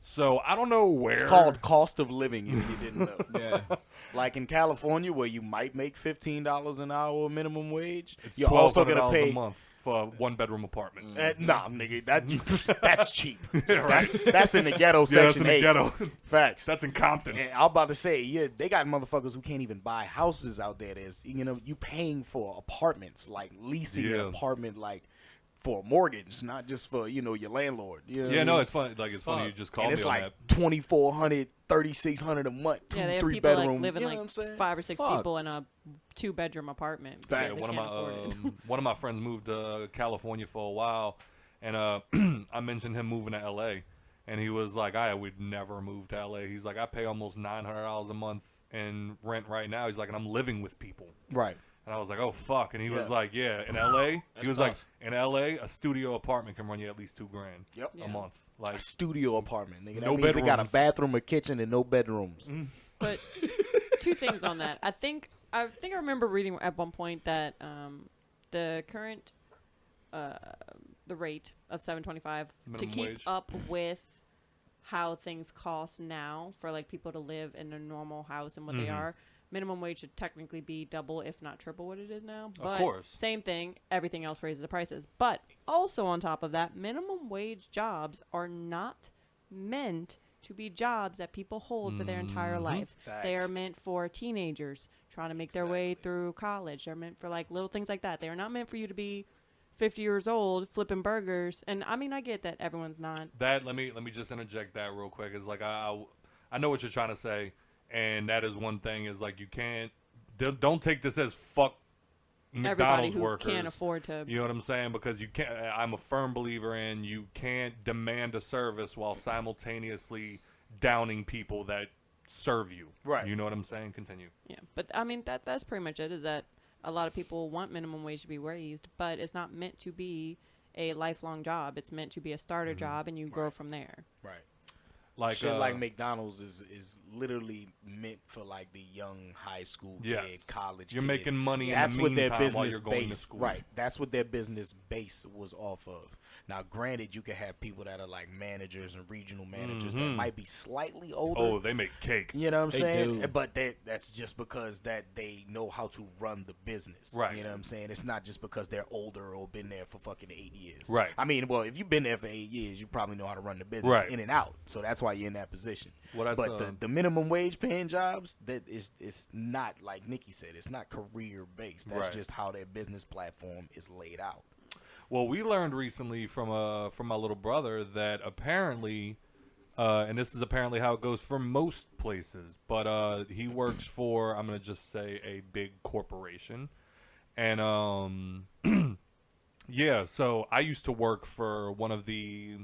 So I don't know where.
It's called cost of living, if you didn't know.
Yeah.
Like in California, where you might make $15 an hour minimum wage,
It's
you're also
$1,200
gonna pay.
a month for a 1-bedroom apartment.
Nah, nigga, that's cheap. That's in the ghetto section.
Yeah, that's in the
8.
ghetto.
Facts.
That's in Compton.
And I'm about to say, yeah, they got motherfuckers who can't even buy houses out there. You paying for apartments, like leasing an apartment, like for a mortgage, not just for your landlord. You know what I mean?
It's funny. Like it's funny you just called
And
me
it's
on
like
that.
$2,400, $3,600 a month,
Yeah, they have
3
people
bedroom.
like living
you know
like
what I'm saying?
5 or 6
Fuck.
people in a 2-bedroom apartment.
Facts.
because
Yeah,
they can't afford it.
one of my friends moved to California for a while, and I mentioned him moving to L.A., and he was like, "I would never move to L.A." He's like, "I pay almost $900 a month in rent right now." He's like, "And I'm living with people."
Right.
And I was like, "Oh fuck!" And he was
Yeah.
like, "Yeah, in L.A." He was like,
tough.
"In L.A., a studio apartment can run you at least $2,000
Yep.
a
Yeah.
month." Like,
A studio apartment, nigga. That
No
means they got a
bedrooms.
bathroom, a kitchen, and no bedrooms.
But 2 things on that. I think I remember reading at one point that the current the rate of $7.25 to
Minimum
keep
wage.
up with how things cost now for like people to live in a normal house and what they are. Minimum wage should technically be double, if not triple, what it is now. But
course.
same thing. Everything else raises the prices. But also on top of that, minimum wage jobs are not meant to be jobs that people hold for their entire life. They are meant for teenagers trying to make their way through college. They're meant for like little things like that. They are not meant for you to be 50 years old flipping burgers. And I mean, I get that everyone's not.
that let me just interject that real quick. Is like I know what you're trying to say, and that is one thing. Is like you can't don't take this as fuck
Everybody
McDonald's
who
workers.
can't afford to.
You know what I'm saying? Because you can't. I'm a firm believer in you can't demand a service while simultaneously downing people that serve you.
Right.
You know what I'm saying? Continue.
Yeah, but I mean that's pretty much it. Is that a lot of people want minimum wage to be raised, but it's not meant to be a lifelong job. It's meant to be a starter job, and you grow from there.
Right.
Like
Shit like McDonald's is literally meant for like the young high school kid,
Yes.
college
You're
kid.
making money in
That's
the
what their
meantime while
business
you're going to
base,
school.
right? That's what their business base was off of. Now, granted, you can have people that are like managers and regional managers that might be slightly older.
oh, they make cake.
You know what I'm
They
saying?
do.
But that's just because that they know how to run the business.
Right.
You know what I'm saying? It's not just because they're older or been there for fucking 8 years.
Right.
I mean, well, if you've been there for 8 years, you probably know how to run the business
Right.
in and out. So that's why you're in that position.
Well, that's,
but the minimum wage paying jobs, it's not, like Nikki said, it's not career based. That's
Right.
just how their business platform is laid out.
Well, we learned recently from my little brother that apparently, and this is apparently how it goes for most places, but he works for, I'm gonna just say, a big corporation, and yeah. So I used to work for one of the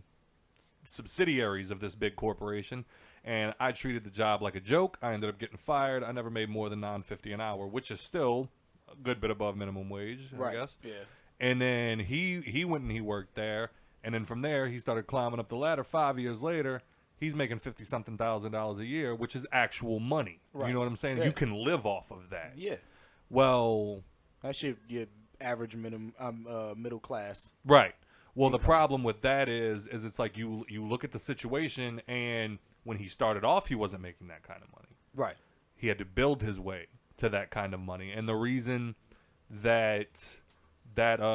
subsidiaries of this big corporation, and I treated the job like a joke. I ended up getting fired. I never made more than $9.50 an hour, which is still a good bit above minimum wage, I guess.
Yeah.
And then he went and he worked there, and then from there he started climbing up the ladder. 5 years later, he's making $50-something thousand a year, which is actual money.
Right.
You know what I'm saying?
Yeah.
You can live off of that.
Yeah.
Well,
That's your average middle class.
right. Well, the problem with that is it's like you look at the situation, and when he started off, he wasn't making that kind of money.
Right.
He had to build his way to that kind of money, and the reason that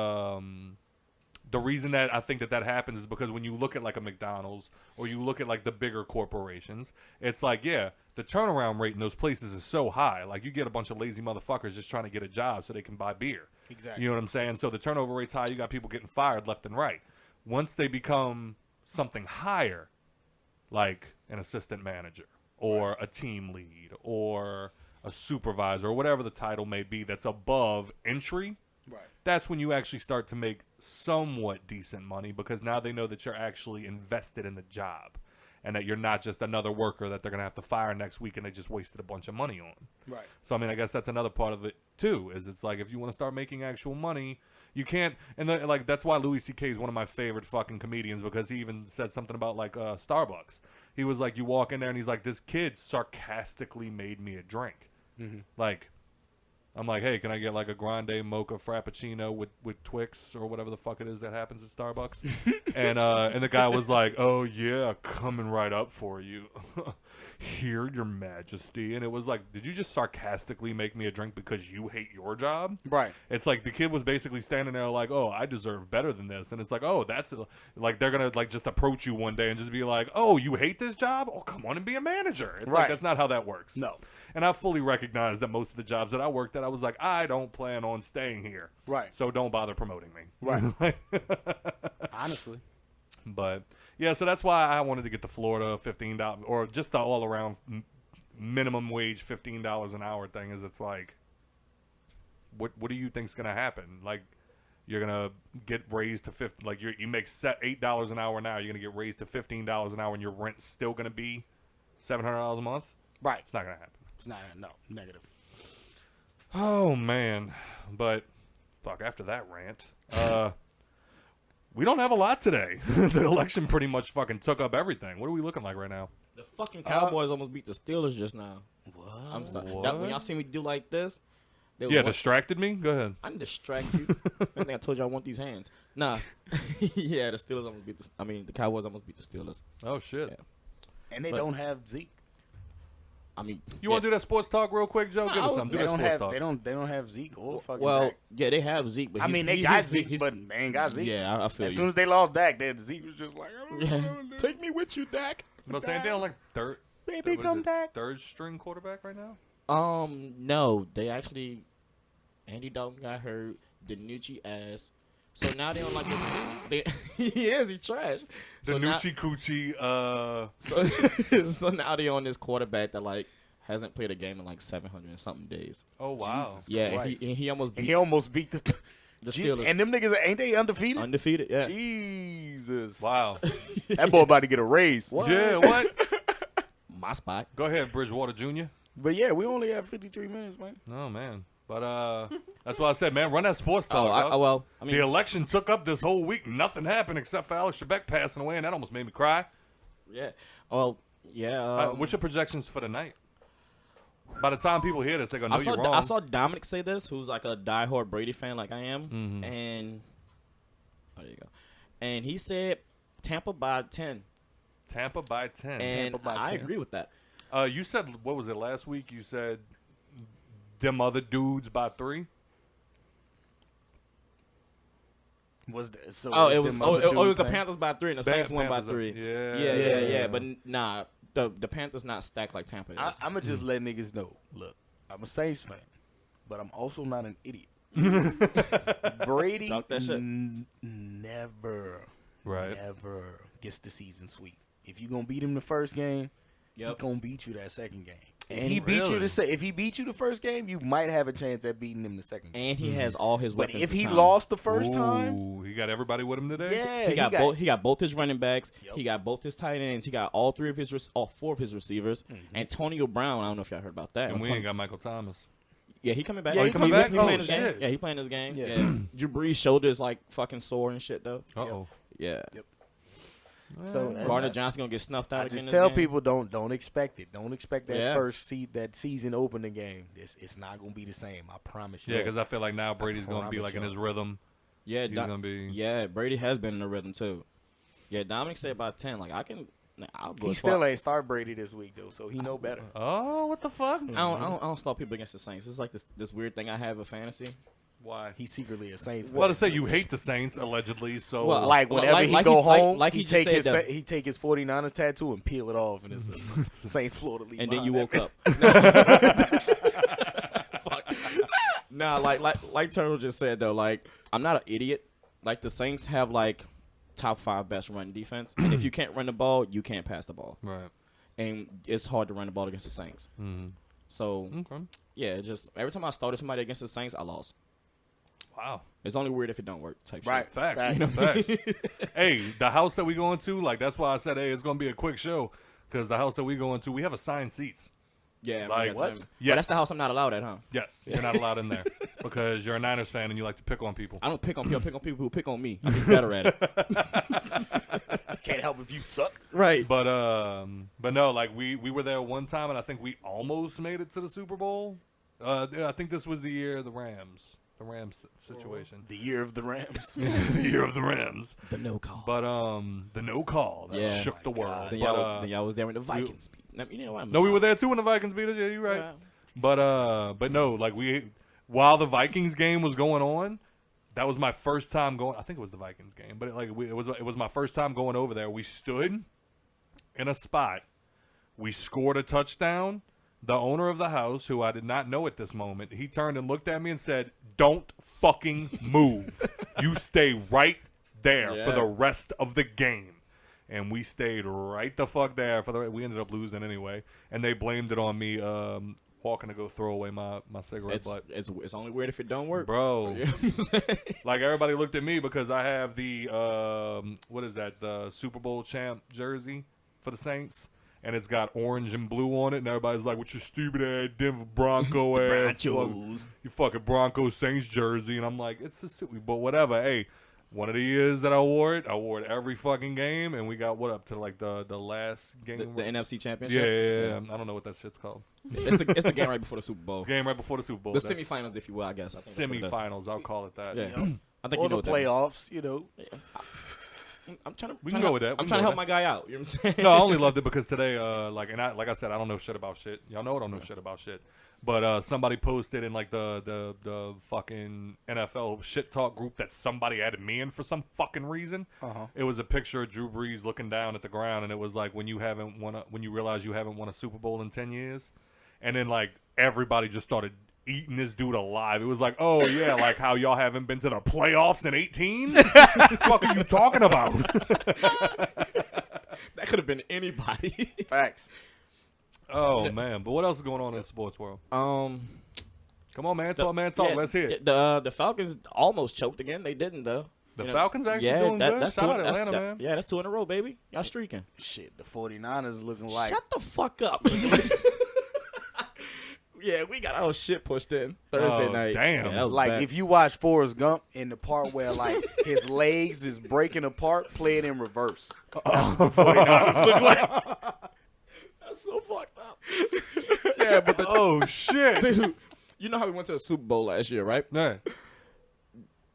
I think that happens is because when you look at like a McDonald's or you look at like the bigger corporations, it's like, yeah, the turnaround rate in those places is so high. Like you get a bunch of lazy motherfuckers just trying to get a job so they can buy beer.
Exactly.
You know what I'm saying? So the turnover rate's high. You got people getting fired left and right. Once they become something higher, like an assistant manager or a team lead or a supervisor or whatever the title may be that's above entry,
Right.
that's when you actually start to make somewhat decent money, because now they know that you're actually invested in the job and that you're not just another worker that they're going to have to fire next week and they just wasted a bunch of money on.
Right.
So, I mean, I guess that's another part of it, too, is it's like if you want to start making actual money, you can't. And like that's why Louis C.K. is one of my favorite fucking comedians, because he even said something about like Starbucks. He was like, you walk in there and he's like, this kid sarcastically made me a drink. Like, I'm like, hey, can I get like a grande mocha frappuccino with Twix or whatever the fuck it is that happens at Starbucks? and the guy was like, oh yeah, coming right up for you. Here, Your Majesty. And it was like, did you just sarcastically make me a drink because you hate your job?
Right.
It's like the kid was basically standing there like, oh, I deserve better than this. And it's like, oh, that's like they're going to like just approach you one day and just be like, oh, you hate this job? Oh, come on and be a manager. It's like, that's not how that works.
No.
And I fully recognize that most of the jobs that I worked at, I was like, I don't plan on staying here.
Right.
So don't bother promoting me.
Right. Honestly.
But yeah, so that's why I wanted to get the Florida $15 or just the all around minimum wage $15 an hour thing. Is it's like, what do you think's gonna happen? Like, you're gonna get raised to you make $8 an hour now. You're gonna get raised to $15 an hour, and your rent's still gonna be $700 a month.
Right.
It's not gonna happen.
It's not negative.
Oh man, but fuck. After that rant, we don't have a lot today. The election pretty much fucking took up everything. What are we looking like right now?
The fucking Cowboys almost beat the Steelers just now.
What?
I'm sorry.
What?
When y'all see me do like this,
Distracted me. Go ahead.
I didn't distract you. I think I told you I want these hands. Nah. Yeah, the Steelers almost beat the Cowboys almost beat the Steelers.
Oh shit.
Yeah.
And they don't have Zeke.
I mean,
You want to do that sports talk real quick, Joe? Give us something. Do that sports talk.
They don't have Zeke or fucking
well,
Dak.
yeah, they have Zeke, but
They got Zeke, but they ain't got Zeke.
Yeah, I feel
As
you.
soon as they lost Dak, Zeke was just like,
Take me with you, Dak.
I'm saying they don't like third.
Baby,
what is
come
it,
back.
Third string quarterback right now.
No, they actually Andy Dalton got hurt. DiNucci ass. So now they don't like this. He's trash.
Danucci Coochie.
So now they on this quarterback that like hasn't played a game in like 700 and something days.
Oh wow.
Jesus
Yeah,
Christ.
and he almost beat
He almost beat the
Steelers.
And them niggas ain't they undefeated?
Undefeated, yeah.
Jesus.
Wow.
That boy about to get a raise.
Yeah. What?
My spot.
Go ahead, Bridgewater Jr.
But yeah, we only have 53 minutes, man.
Oh man. But that's why I said, man, run that sports talk.
I mean,
the election took up this whole week. Nothing happened except for Alex Trebek passing away, and that almost made me cry.
yeah. Well, yeah.
What's your projections for the night? By the time people hear this, they're gonna know you're wrong.
I saw Dominic say this, who's like a diehard Brady fan, like I am, and there you go. And he said Tampa by 10.
Tampa by 10.
And
Tampa by
I
10.
agree with that.
You said, what was it last week? You said them other dudes by 3.
It was the Panthers by 3 and the Saints won by
Panthers,
3.
Yeah.
But nah, the Panthers not stacked like Tampa is.
I'm going to just let niggas know. Look, I'm a Saints fan, but I'm also not an idiot. Brady
Talk that shit.
never gets the season sweep. If you're going to beat him the first game, he's going to beat you that second game. If he beat you the first game, you might have a chance at beating him the second game.
And he has all his
But
weapons.
if
this
he
time.
lost the first time,
he got everybody with him today.
yeah,
he got both his running backs.
Yep.
He got both his tight ends. He got all 4 of his receivers. Antonio Brown. I don't know if y'all heard about that.
And we ain't got Michael Thomas.
Yeah, he coming back.
Yeah,
he coming back?
He playing
Oh,
his game.
shit.
Yeah, he playing his game.
Yeah.
Yeah. Drew Brees' shoulder's like fucking sore and shit though.
Uh-oh.
Yeah.
Yep. So
Gardner Johnson gonna get snuffed out
I
again.
just
this
tell
game.
people don't expect it. Don't expect that
Yeah.
that season opening game. It's not gonna be the same. I promise you.
Yeah, because I feel like now Brady's going to be
promise
like in
y'all.
his rhythm.
Yeah,
He's gonna be.
Yeah, Brady has been in the rhythm too. Yeah, Dominic said about 10. Like I'll go.
He
as far-
still ain't start Brady this week though, so he know better.
Oh, what the fuck?
I don't start people against the Saints. It's like this weird thing I have with fantasy.
Why?
He's secretly a Saints fan.
Well, to say you hate the Saints, allegedly, so.
Well,
Like whenever
Like
he
he-
go
like-
home,
like
he
he just
take
said
his 49ers tattoo and peel it off, and it's a Saints Florida league.
And then you
behind
woke
that.
up. Fuck. Nah, like Turtle just said though, like I'm not an idiot. Like the Saints have like top 5 best run defense, and if you can't run the ball, you can't pass the ball,
Right.
and it's hard to run the ball against the Saints.
Mm-hmm.
So
Okay.
yeah, just every time I started somebody against the Saints, I lost.
Wow.
It's only weird if it don't work. Type
Right.
shit.
Facts. Facts. Hey, the house that we going to, like, that's why I said, hey, it's going to be a quick show. Because the house that we going to, we have assigned seats.
Yeah.
Like,
we got
what?
time.
Yes.
But that's the house I'm not allowed at, huh?
Yes, you're not allowed in there. Because you're a Niners fan and you like to pick on people.
I don't pick on people. I pick on people who pick on me. I'm just better at it.
Can't help if you suck.
Right.
But no, like, we were there one time and I think we almost made it to the Super Bowl. I think this was the year of the Rams. The Rams situation.
The year of the Rams.
The year of the Rams.
The no call.
But the no call that
Yeah.
shook the world.
Then
But,
y'all was there when the Vikings beat. You know what?
no, we were there too when the Vikings beat us. Yeah, you're right. But no, like while the Vikings game was going on, that was my first time going. I think it was the Vikings game, but it was my first time going over there. We stood in a spot. We scored a touchdown. The owner of the house, who I did not know at this moment, he turned and looked at me and said, "Don't fucking move. You stay right there for the rest of the game." And we stayed right the fuck there we ended up losing anyway. And they blamed it on me walking to go throw away my cigarette butt.
It's only weird if it don't work.
Bro. Like everybody looked at me because I have the the Super Bowl champ jersey for the Saints. And it's got orange and blue on it, and everybody's like, "With your stupid ass Denver Bronco ass, you fucking Broncos Saints jersey." And I'm like, "It's a Super Bowl, whatever." Hey, one of the years that I wore it every fucking game, and we got up to like the last game,
the NFC Championship.
Yeah. I don't know what that shit's called.
It's the game right before the Super Bowl.
Game right before the Super Bowl.
The semifinals, if you will, I guess.
Semifinals, I'll call it that.
Yeah, I think
Or
you know
the
what that
playoffs, you know.
I'm trying to.
We can go with that.
I'm trying to help my guy out. You know what I'm saying?
No, I only loved it because today, like I said, I don't know shit about shit. Y'all know I don't know shit about shit. But somebody posted in like the fucking NFL shit talk group that somebody added me in for some fucking reason. It was a picture of Drew Brees looking down at the ground, and it was like when you realize you haven't won a Super Bowl in 10 years, and then like everybody just started eating this dude alive. It was like, oh yeah, like how y'all haven't been to the playoffs in 18? What the fuck are you talking about?
That could have been anybody.
Facts.
Oh man, but what else is going on in the sports world? Come on, man, talk.
Yeah,
Let's hear it.
The Falcons almost choked again. They didn't though.
The Falcons actually doing good.
That's
Shout out
two,
Atlanta, man.
Yeah, that's 2 in a row, baby. Y'all streaking.
Shit, the 49ers looking like...
Shut the fuck up. Yeah, we got our shit pushed in Thursday night.
Damn.
Yeah, that was
like
bad.
if you watch Forrest Gump in the part where like his legs is breaking apart, play it in reverse. That's what the 49ers look like.
That's so fucked up. Yeah, but
Oh shit.
dude, you know how we went to the Super Bowl last year, right?
Yeah.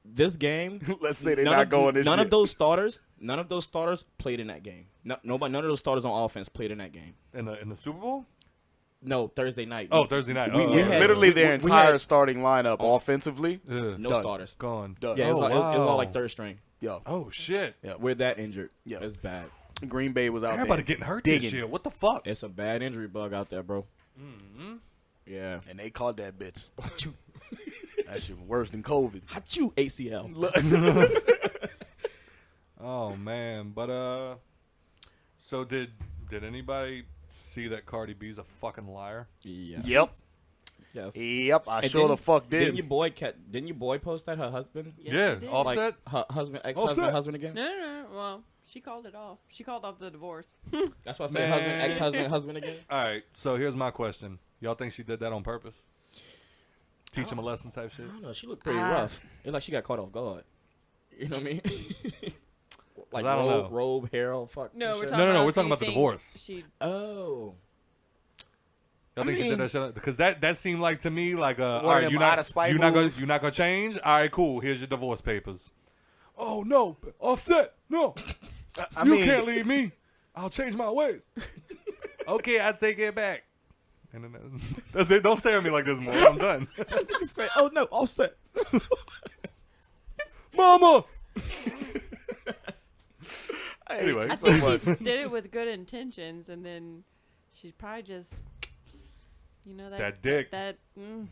This game,
Let's say they're
none
not
of,
going this
none
year.
of those starters played in that game. None of those starters on offense played in that game.
In the Super Bowl?
No, Thursday night.
Oh, Thursday night.
we
Oh,
had-
Literally their
we
entire
had-
starting lineup offensively.
yeah.
no
done.
starters.
Gone.
Done.
Yeah, it was,
Oh,
it was all
wow.
like third string.
Yo,
Oh shit.
We're that injured.
Yeah.
It's bad.
Green Bay was out
Everybody
there
getting hurt this
digging.
year. What the fuck?
It's a bad injury bug out there, bro.
Mm-hmm.
Yeah.
and they caught that bitch. That shit was worse than COVID.
Hachu ACL.
Oh man, but so did anybody see that Cardi B's a fucking liar?
Yes.
Yep.
Yes.
Yep, I
And
sure the fuck
Didn't
did.
your boy post that her husband?
Yes,
Yeah,
it did.
Offset.
Like her husband, ex-husband,
Offset.
husband again?
No. Well, she called it off. She called off the divorce.
That's why I said
Man.
husband, ex-husband, husband again.
All right, so here's my question. Y'all think she did that on purpose? Teach him a lesson type shit?
I don't know. She looked pretty rough. It's like she got caught off guard. You know what I mean? Like
I don't know.
robe, hair, all fuck.
No, we're
shit.
talking
No,
about
we're talking
do you
about the
think
divorce.
She
Oh.
Y'all think she did that shit? Because that seemed like to me like all
of
right,
them
you're
out of spite
not
moves.
gonna change. All right, cool. Here's your divorce papers. Oh no, Offset, no,
I
you
mean,
can't leave me. I'll change my ways. Okay, I take it back. And then that's it. Don't stare at me like this more. I'm done.
You say, oh no, Offset.
Mama. Anyway,
I think she did it with good intentions, and then she probably just,
That dick.
That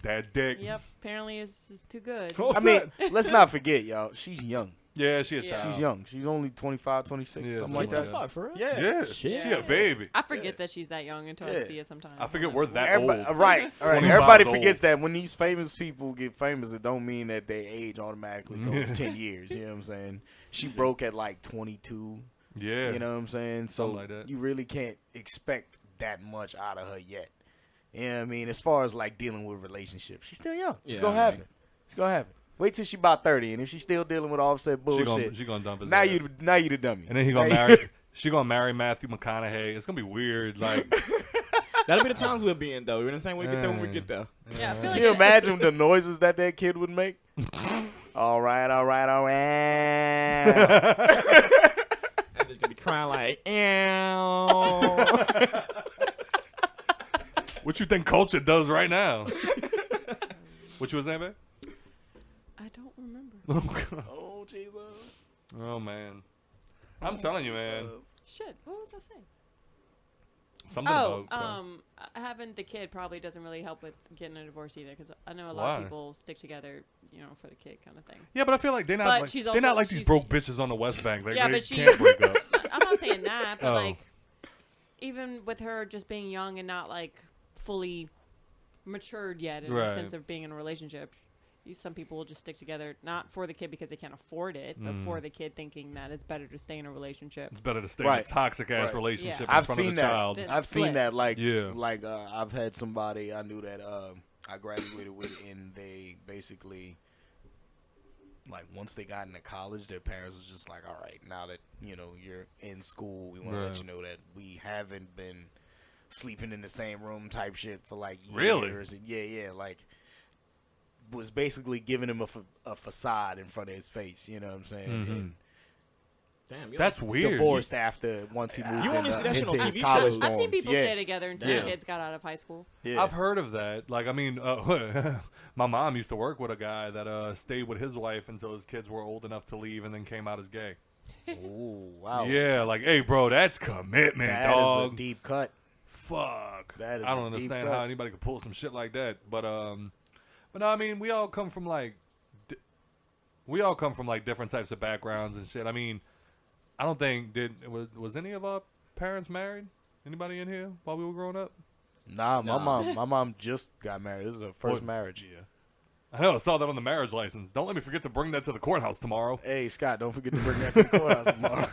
that dick.
yep. Apparently, it's too good.
I
Offset.
mean, let's not forget, y'all. She's young.
Yeah, she a
Yeah.
child.
She's young. She's only 25, 26,
Yeah,
something
something
like
like
that.
that.
For real?
Yeah.
Yeah,
Shit.
she a baby.
I forget that she's that young until
Yeah.
I see it sometimes.
I forget we're that
Everybody,
old.
right. All right.
25
Everybody
old.
forgets that when these famous people get famous, it don't mean that their age automatically goes 10 years. You know what I'm saying? She broke at like 22.
Yeah.
You know what I'm saying? So
Something like that.
you really can't expect that much out of her yet. You know what I mean? As far as like dealing with relationships, she's still young. It's
Yeah,
going to happen. It's going to happen. Wait till she about 30, and if she's still dealing with Offset bullshit,
She gonna dump his
now
ass.
you the dummy.
And then he gonna marry. She gonna marry Matthew McConaughey. It's gonna be weird. Like
That'll be the times we'll be in, though. You know what I'm saying? When we get there.
Yeah, I feel
Can
like
you imagine the noises that kid would make? All right.
I'm just gonna be crying like, ew.
What you think culture does right now? What you was saying, man?
I don't remember.
Oh, Jesus.
Oh man, I'm telling you, man.
Shit, what was I saying?
Something about
Having the kid probably doesn't really help with getting a divorce either, because I know a lot
Why?
of people stick together, for the kid kind of thing.
Yeah, but I feel like they're not
But
like
she's
they're
also-
not like these
she's-
broke bitches on the West Bank. Like,
Yeah,
they
but she-
can't break up.
I'm not saying that, but
Oh.
like, even with her just being young and not like fully matured yet in
Right.
the sense of being in a relationship, some people will just stick together not for the kid because they can't afford it, but for the kid thinking that it's better to stay in a relationship.
It's better to stay in
Right.
a toxic ass
Right.
relationship
Yeah.
in
I've
front
seen
of the
that.
child.
Then
I've seen
split.
that.
Yeah.
I've had somebody I knew that I graduated with, and they basically, like, once they got into college, their parents was just like, all right, now that you're in school, we want to let
Right.
you know that we haven't been sleeping in the same room type shit for like years.
Really?
And yeah, like, was basically giving him a facade in front of his face. You know what I'm saying? And
Damn,
That's weird.
divorced after once he moved
You only see that shit
into
on
his
TV
college
shows.
I've seen
dorms.
people
yeah.
stay together until
Yeah.
the kids got out of high school.
Yeah.
I've heard of that. Like, I mean, my mom used to work with a guy that stayed with his wife until his kids were old enough to leave, and then came out as gay.
Ooh, wow.
Yeah, like, hey, bro, that's commitment,
That is
dog.
a deep cut.
Fuck.
That is
I don't
a deep
understand
cut.
how anybody could pull some shit like that. But no, I mean, we all come from like different types of backgrounds and shit. I mean, I don't think was any of our parents married? Anybody in here while we were growing up?
Nah, my mom just got married. This is her first
What?
marriage.
Yeah. I saw that on the marriage license. Don't let me forget to bring that to the courthouse tomorrow.
Hey, Scott, don't forget to bring that to the courthouse tomorrow.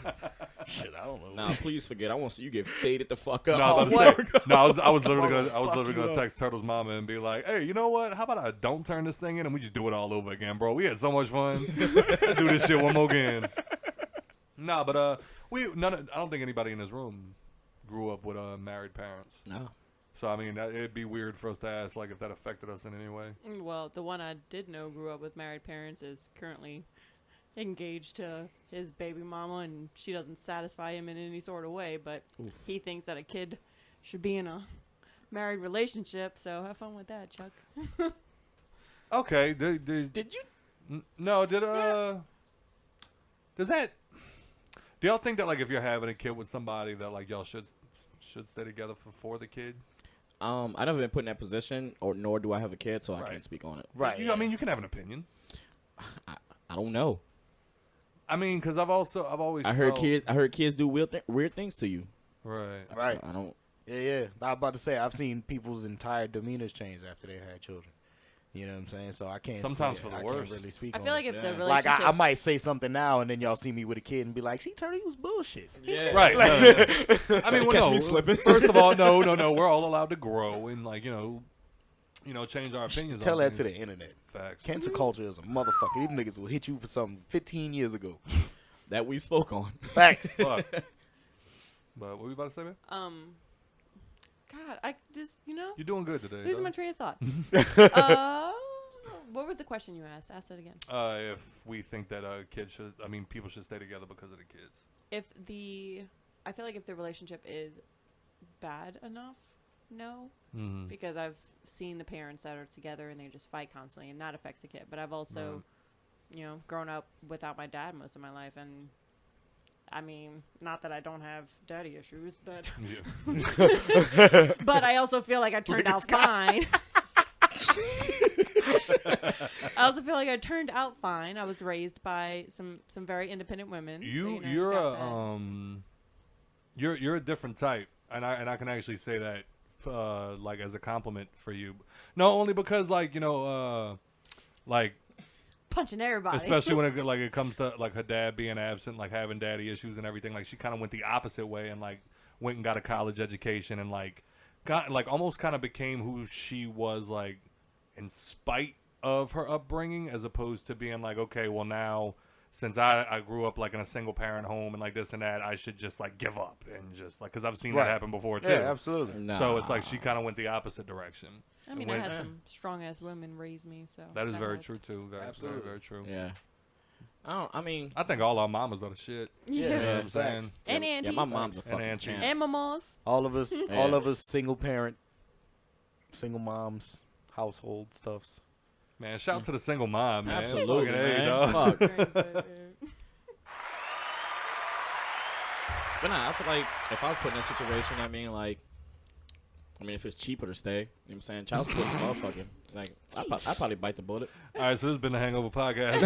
Shit, I don't know.
Nah, please forget. I want to see you get faded the fuck up.
No, I was,
Oh,
about to say, no, I was literally
Fuck you
gonna
up.
text Turtle's mama and be like, "Hey, you know what? How about I don't turn this thing in and we just do it all over again, bro? We had so much fun. Let's do this shit one more again." Nah, but I don't think anybody in this room grew up with married parents.
No.
So I mean, it'd be weird for us to ask like if that affected us in any way.
Well, the one I did know grew up with married parents is currently engaged to his baby mama, and she doesn't satisfy him in any sort of way, but he thinks that a kid should be in a married relationship, so have fun with that, Chuck.
Okay,
Did you?
no, does that? Do y'all think that like if you're having a kid with somebody that like y'all should stay together for the kid?
I never been put in that position, nor do I have a kid, so I
Right.
can't speak on it.
Right.
I mean, you can have an opinion.
I don't know.
I mean, because I've always
I heard
felt-
kids do weird things to you.
Right.
Right.
So I don't.
Yeah. I was about to say, I've seen people's entire demeanors change after they had children. You know what I'm saying? So I can't.
Sometimes
say,
for the
I
worse.
can't really speak.
I
on
feel
it.
like if the
Yeah.
relationship,
Like I might say something now, and then y'all see me with a kid and be like, "See, Turtle, you was bullshit."
Yeah.
Right. No. I mean, well,
Catch
no.
me slipping.
First of all, no. We're all allowed to grow and like change our opinions.
Tell
on
that to
things.
the internet.
Facts.
Cancel culture is a motherfucker. These niggas will hit you for something 15 years ago.
That we spoke on.
Facts.
Fuck. But what were you about to say, man?
God,
You're doing good today.
losing
though.
my train of thought. What was the question you asked? Ask that again.
If we think that people should stay together because of the kids.
I feel like if the relationship is bad enough, no.
Mm-hmm.
Because I've seen the parents that are together and they just fight constantly, and that affects the kid. But I've also, grown up without my dad most of my life, and I mean, not that I don't have daddy issues, but
Yeah.
but I also feel like I turned out fine. I also feel like I turned out fine. I was raised by some very independent women.
You're a different type, and I can actually say that like as a compliment for you. No, only because like
punching everybody.
especially when it comes to like her dad being absent, like having daddy issues and everything. Like she kind of went the opposite way and like went and got a college education and like got like almost kind of became who she was like in spite of her upbringing, as opposed to being like, okay, well now since I grew up like in a single parent home and like this and that, I should just like give up and just like, because I've seen that happen before too.
Yeah, absolutely.
Nah.
So it's like she kind of went the opposite direction.
I mean, I had some strong ass women raise me, so
That is very
helped.
true too. Very, very true.
Yeah. I
think all our mamas are the shit.
Yeah.
You know what I'm saying?
And
yeah,
aunties.
my mom's a
And
fucking
aunties.
champ.
And mamas.
All of us, single parent, single moms, household stuffs.
Man, shout out to the single mom, man.
Absolutely,
Fucking A,
man.
dog.
Fuck.
Very good.
But nah, I feel like if I was put in a situation, if it's cheaper to stay, you know what I'm saying? Child support is motherfucking. Like, I'd probably bite the bullet.
All right, so this has been the Hangover Podcast.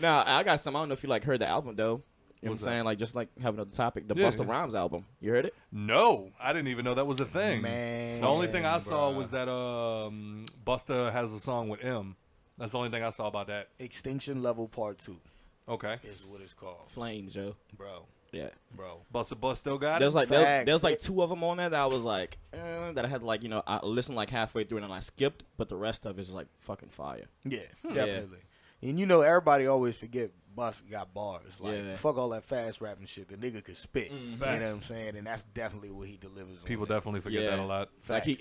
Now, I got some. I don't know if you heard the album though. You know what I'm
What's
saying? Like, just have another topic. The
Yeah,
Busta
yeah.
Rhymes album. You heard it?
No, I didn't even know that was a thing.
Man,
The only thing I saw
bruh.
was that Busta has a song with M. That's the only thing I saw about that.
Extinction Level Part 2
Okay.
is what it's called,
Flames, yo.
bro.
Yeah.
Bro,
Busta Bust still got
There's
it?
like two of them on there that I was like, that I had I listened like halfway through and then I skipped, but the rest of it is like fucking fire.
yeah, definitely. And everybody always forget Bus got bars. Like,
Yeah.
fuck all that fast rapping shit. The nigga could spit. You know what
Facts.
I'm saying? And that's definitely what he delivers.
People
on there.
definitely forget
Yeah.
that a lot.
Like he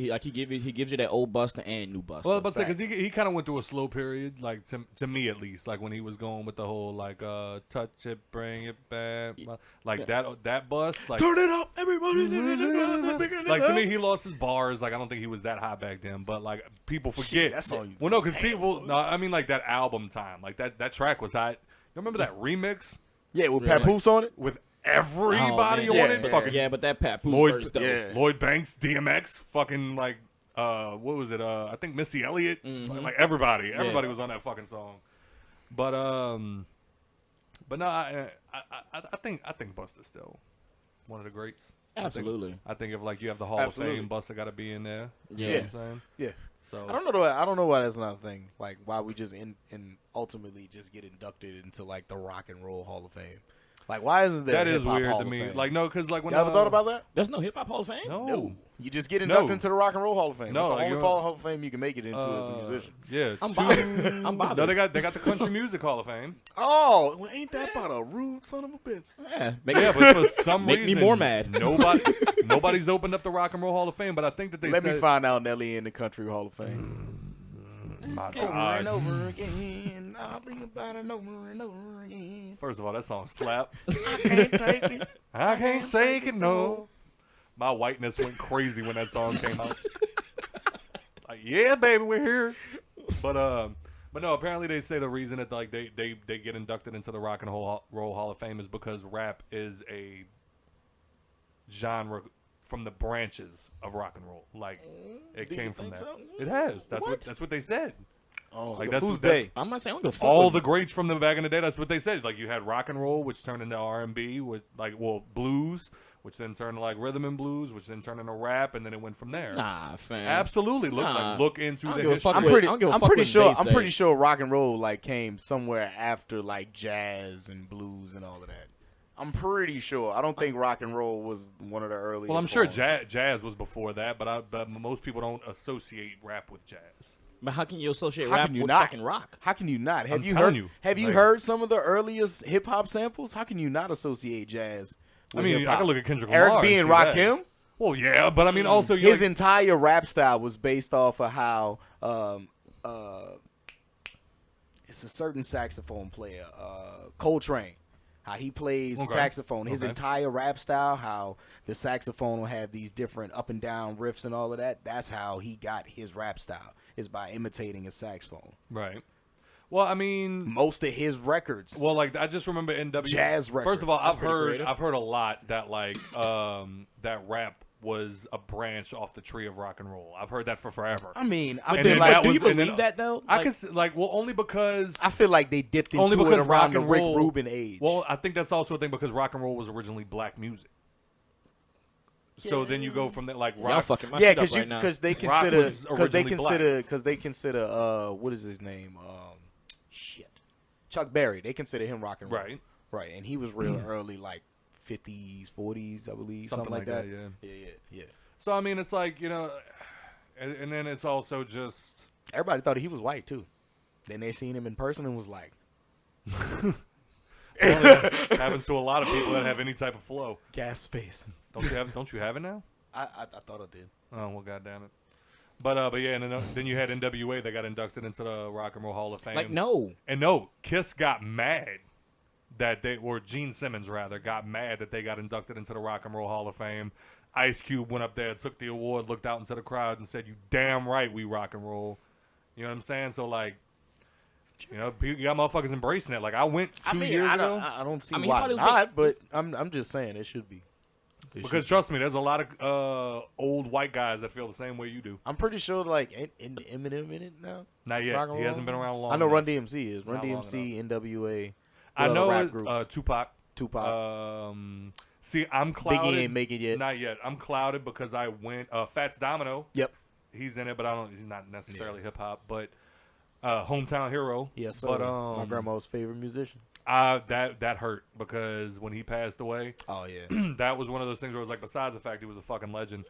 gives you that old Busta and new Busta.
Well, but because he kind of went through a slow period, like to me at least, like when he was going with the whole like touch it, bring it back, like that bus, like
Turn it up, everybody.
like to me he lost his bars. Like I don't think he was that high back then, but like people forget.
that's on you.
Well, no, because people, no, I mean like that album time, like that track was hot. You remember that remix
Yeah, with Papoose on it.
with everybody
Oh, man.
on it?
Yeah.
Fucking
yeah, but that Papoose
Lloyd,
verse though.
Yeah.
Lloyd Banks, DMX, fucking like what was it? I think Missy Elliott, like everybody was on that fucking song. But no, I think Busta's still one of the greats.
Absolutely.
I think if like you have the Hall
Absolutely.
of Fame, Busta got to be in there. You know
Yeah.
what I'm saying?
Yeah.
So
I don't know why that's not a thing. Like why we just ultimately just get inducted into like the Rock and Roll Hall of Fame. Like why isn't there
that
a
is
Hip-Hop
weird
Hall
to
of
me.
Fame?
Like no, because like when
You ever thought about that?
There's no Hip Hop Hall of Fame?
No.
You just get inducted
No.
into the Rock and Roll Hall of Fame.
No,
It's the
like,
only
you-
Hall of Fame you can make it into as a musician.
Yeah,
I'm bothered. I'm bothered.
No, they got the Country Music Hall of Fame.
Oh, well, ain't that about a rude son of a bitch?
Yeah,
Yeah, but for some
Make me
reason,
more mad.
Nobody's opened up the Rock and Roll Hall of Fame, but I think that they
Let
said
me find out Nelly in the Country Hall of Fame.
My
Over
God.
and over again, I'll think about it over and over again.
First of all, that song slap.
I can't take it.
I can't say it, no. My whiteness went crazy when that song came out. Like, yeah, baby, we're here. But no, apparently they say the reason that like they get inducted into the Rock and Roll Hall of Fame is because rap is a genre from the branches of rock and roll. Like it
Do you
came from
think
that.
so?
It has. That's what they said.
Oh,
Like that's
who's
what that's-
they?
I'm not saying I'm gonna fuck
All
with
the greats from the back in the day, that's what they said. Like you had rock and roll, which turned into R&B, with blues, which then turned to like rhythm and blues, which then turned into rap, and then it went from there.
Nah, fam.
Absolutely,
Nah.
look into
I don't
the
give a
history.
fuck with- I don't give a fuck what they say.
pretty sure rock and roll like came somewhere after like jazz and blues and all of that. I'm pretty sure. I don't think rock and roll was one of the early.
Well, I'm sure jazz was before that, but most people don't associate rap with jazz.
But how can you associate
How
rap
can you
with
not?
fucking rock?
How can you not? Have
I'm
you
telling
heard?
you,
Have you
like-
heard some of the earliest hip hop samples? How can you not associate jazz?
I
with
meing,
hip-hop?
I can look at Kendrick
Eric
Lamar
B.
and
and
see that.
Rakim.
Well, yeah, but I mean, also you
His
like,
entire rap style was based off of how it's a certain saxophone player, Coltrane. How he plays
Okay.
saxophone. His
Okay.
entire rap style, how the saxophone will have these different up and down riffs and all of that. That's how he got his rap style, is by imitating a saxophone.
right. Well, I mean,
Most of his records.
well, like I just remember NW
Jazz
First of all,
records.
I've heard a lot that like that rap was a branch off the tree of rock and roll. I've heard that for forever.
I mean, I
And
feel
then
like
that
Do you
was- and
believe
then-
that though?
I
Like,
can s- like well only because
I feel like they dipped into
only
it
because
around
rock
the
and
Rick
roll
Rubin age.
Well, I think that's also a thing because rock and roll was originally black music. So then you go from that like
y'all
rock.
fucking my
yeah,
shit up right now.
because they
Rock
consider
was
because they consider what is his name? Chuck Berry. They consider him rock and roll. Right, and he was real early, like 50s, 40s, I believe, something like that. Yeah.
So I mean, it's like and then it's also just
Everybody thought he was white too. Then they seen him in person and was like,
Happens to a lot of people that have any type of flow.
Gas face.
Don't you have it now?
I thought I did.
Oh well, goddamn it. But yeah, and then you had NWA that got inducted into the Rock and Roll Hall of Fame.
Like, no.
And no, Kiss got mad that or Gene Simmons rather, got mad that they got inducted into the Rock and Roll Hall of Fame. Ice Cube went up there, took the award, looked out into the crowd, and said, "You damn right, we rock and roll." You know what I'm saying? So like, you got motherfuckers embracing it. Like I went 2 years ago.
I don't see why not, but I'm just saying it should be.
Because trust me, there's a lot of old white guys that feel the same way you do.
I'm pretty sure like Eminem in it now.
Not yet. He hasn't been around long.
I know
enough.
Run DMC is. Run DMC, NWA.
I know
rap
Tupac. See, I'm clouded.
Biggie ain't make it yet.
Not yet. I'm clouded because I went. Fats Domino.
Yep.
He's in it, but he's not necessarily hip hop. But Hometown Hero.
Yes, sir.
But
my grandma's favorite musician.
That hurt because when he passed away.
Oh yeah.
That was one of those things where it was like, besides the fact he was a fucking legend,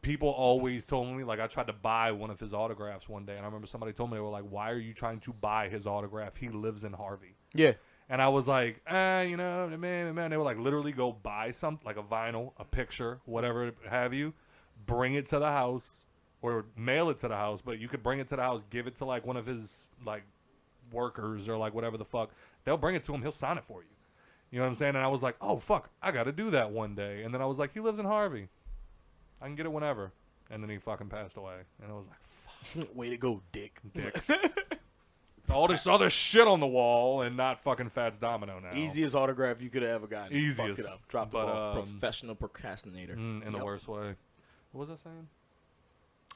people always told me, like, I tried to buy one of his autographs one day, and I remember somebody told me, they were like, "Why are you trying to buy his autograph? He lives in Harvey."
Yeah.
And I was like, man, they would like literally go buy something, like a vinyl, a picture, whatever have you, bring it to the house or mail it to the house, but you could bring it to the house, give it to like one of his like workers or like whatever the fuck. They'll bring it to him, he'll sign it for you. You know what I'm saying? And I was like, oh, fuck, I got to do that one day. And then I was like, he lives in Harvey. I can get it whenever. And then he fucking passed away. And I was like, fuck.
Way to go, dick.
All this other shit on the wall and not fucking Fats Domino now.
Easiest autograph you could have ever gotten.
Easiest.
Fuck it up. Drop the ball.
Professional procrastinator.
In the worst way. What was I saying?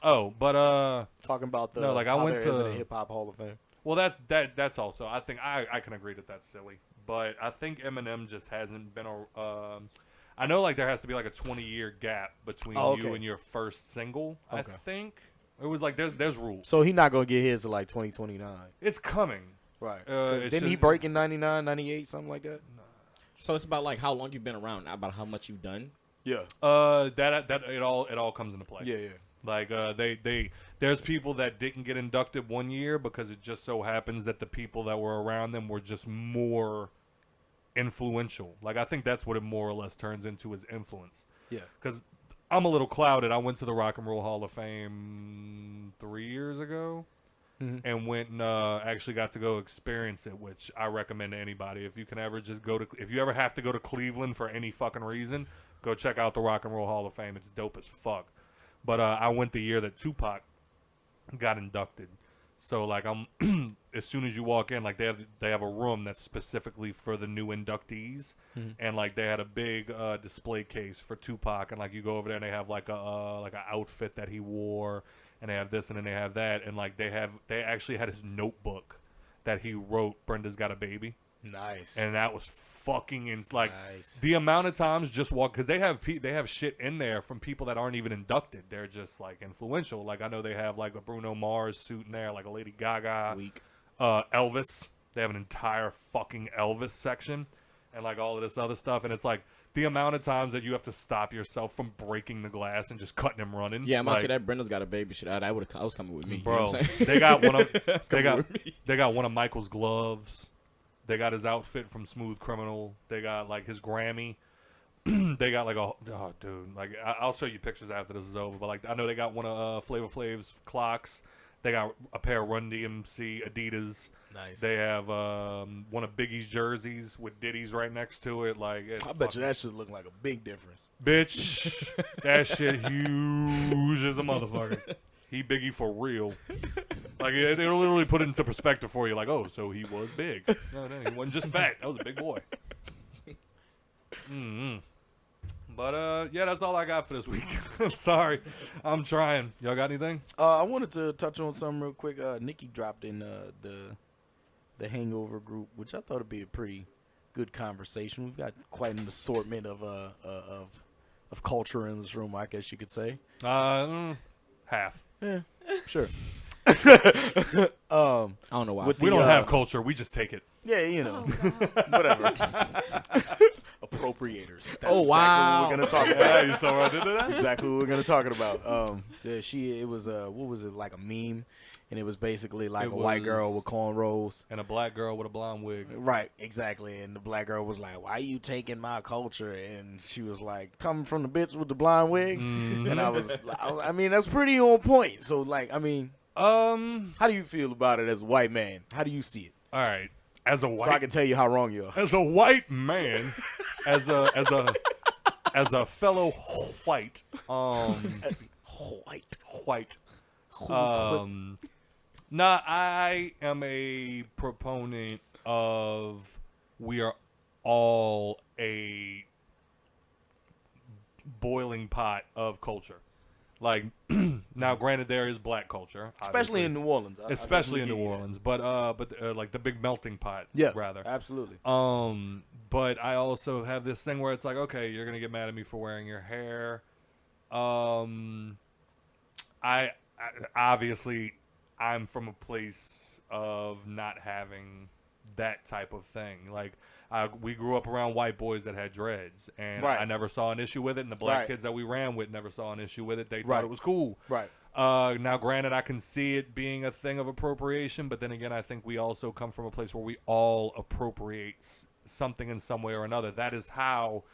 Oh, but
talking about the
no, like I went to
the Hip Hop Hall of Fame.
Well, that's also, I think I can agree that that's silly, but I think Eminem just hasn't been I know like there has to be like a 20-year gap between you and your first single. Okay. I think it was like there's rules.
So he's not gonna get his to like 2029.
It's coming.
Right. Didn't he break in 99, 98, something like that? No.
So it's about like how long you've been around, not about how much you've done.
Yeah.
That it all comes into play.
Yeah, yeah.
Like there's people that didn't get inducted one year because it just so happens that the people that were around them were just more influential. Like I think that's what it more or less turns into, is influence.
Yeah.
Because I'm a little clouded. I went to the Rock and Roll Hall of Fame 3 years ago, and went and actually got to go experience it, which I recommend to anybody. If you can ever just if you ever have to go to Cleveland for any fucking reason, go check out the Rock and Roll Hall of Fame. It's dope as fuck. But I went the year that Tupac got inducted. So like as soon as you walk in, like they have a room that's specifically for the new inductees, and like they had a big display case for Tupac, and like you go over there and they have like an outfit that he wore, and they have this and then they have that, and like they actually had his notebook that he wrote, "Brenda's Got a Baby."
Nice.
And that was fucking nice. The amount of times just walk, because they have shit in there from people that aren't even inducted. They're just like influential. Like I know they have like a Bruno Mars suit in there, like a Lady Gaga, Elvis. They have an entire fucking Elvis section, and like all of this other stuff. And it's like the amount of times that you have to stop yourself from breaking the glass and just cutting him running.
Yeah, I'm gonna say that Brenda's Got a Baby shit. I was coming with me,
bro.
You know what I'm saying?
They got one of they got one of Michael's gloves. They got his outfit from Smooth Criminal. They got like his Grammy. They got like dude, like I'll show you pictures after this is over. But like I know they got one of Flavor Flav's clocks. They got a pair of Run DMC Adidas.
Nice.
They have one of Biggie's jerseys with Diddy's right next to it. Like
I bet you that should look like a big difference.
Bitch, that shit huge as a motherfucker. He Biggie for real. Like, it'll literally put it into perspective for you. Like, oh, so he was big. No, he wasn't just fat. That was a big boy. But, yeah, that's all I got for this week. I'm sorry. I'm trying. Y'all got anything?
I wanted to touch on something real quick. Nikki dropped in the Hangover group, which I thought would be a pretty good conversation. We've got quite an assortment of culture in this room, I guess you could say.
Half.
Yeah, sure.
I don't know why.
We don't have culture. We just take it.
Yeah, you know. Whatever. Appropriators. That's
wow.
Exactly what we're going to talk about.
Yeah, you saw what I did to that?
That's exactly what we're going to talk about. It was what was it, like a meme? and it was basically like
It
a white girl
was-
with cornrows.
And a black girl with a blonde wig.
Right, exactly. And the black girl was like, "Why you taking my culture?" And she was like, "Coming from the bitch with the blonde wig." And I mean, that's pretty on point. So, like, I mean, how do you feel about it as a white man? How do you see it?
All right. As a
So I
white
can tell you how wrong you are.
as a white man, as a fellow white, white. Nah, I am a proponent of we are all a boiling pot of culture. Like, now, granted, there is black culture,
Especially
obviously.
in New Orleans.
Especially in
I
New
definitely
Orleans, but like the big melting pot,
Yeah,
rather.
absolutely.
But I also have this thing where it's like, okay, you're gonna get mad at me for wearing your hair. I obviously I'm from a place of not having that type of thing. Like, we grew up around white boys that had dreads, and
Right.
I never saw an issue with it. And the black
Right.
kids that we ran with never saw an issue with it. They
Right.
thought it was cool.
Right.
Now, granted, I can see it being a thing of appropriation, but then again, I think we also come from a place where we all appropriate something in some way or another. That is how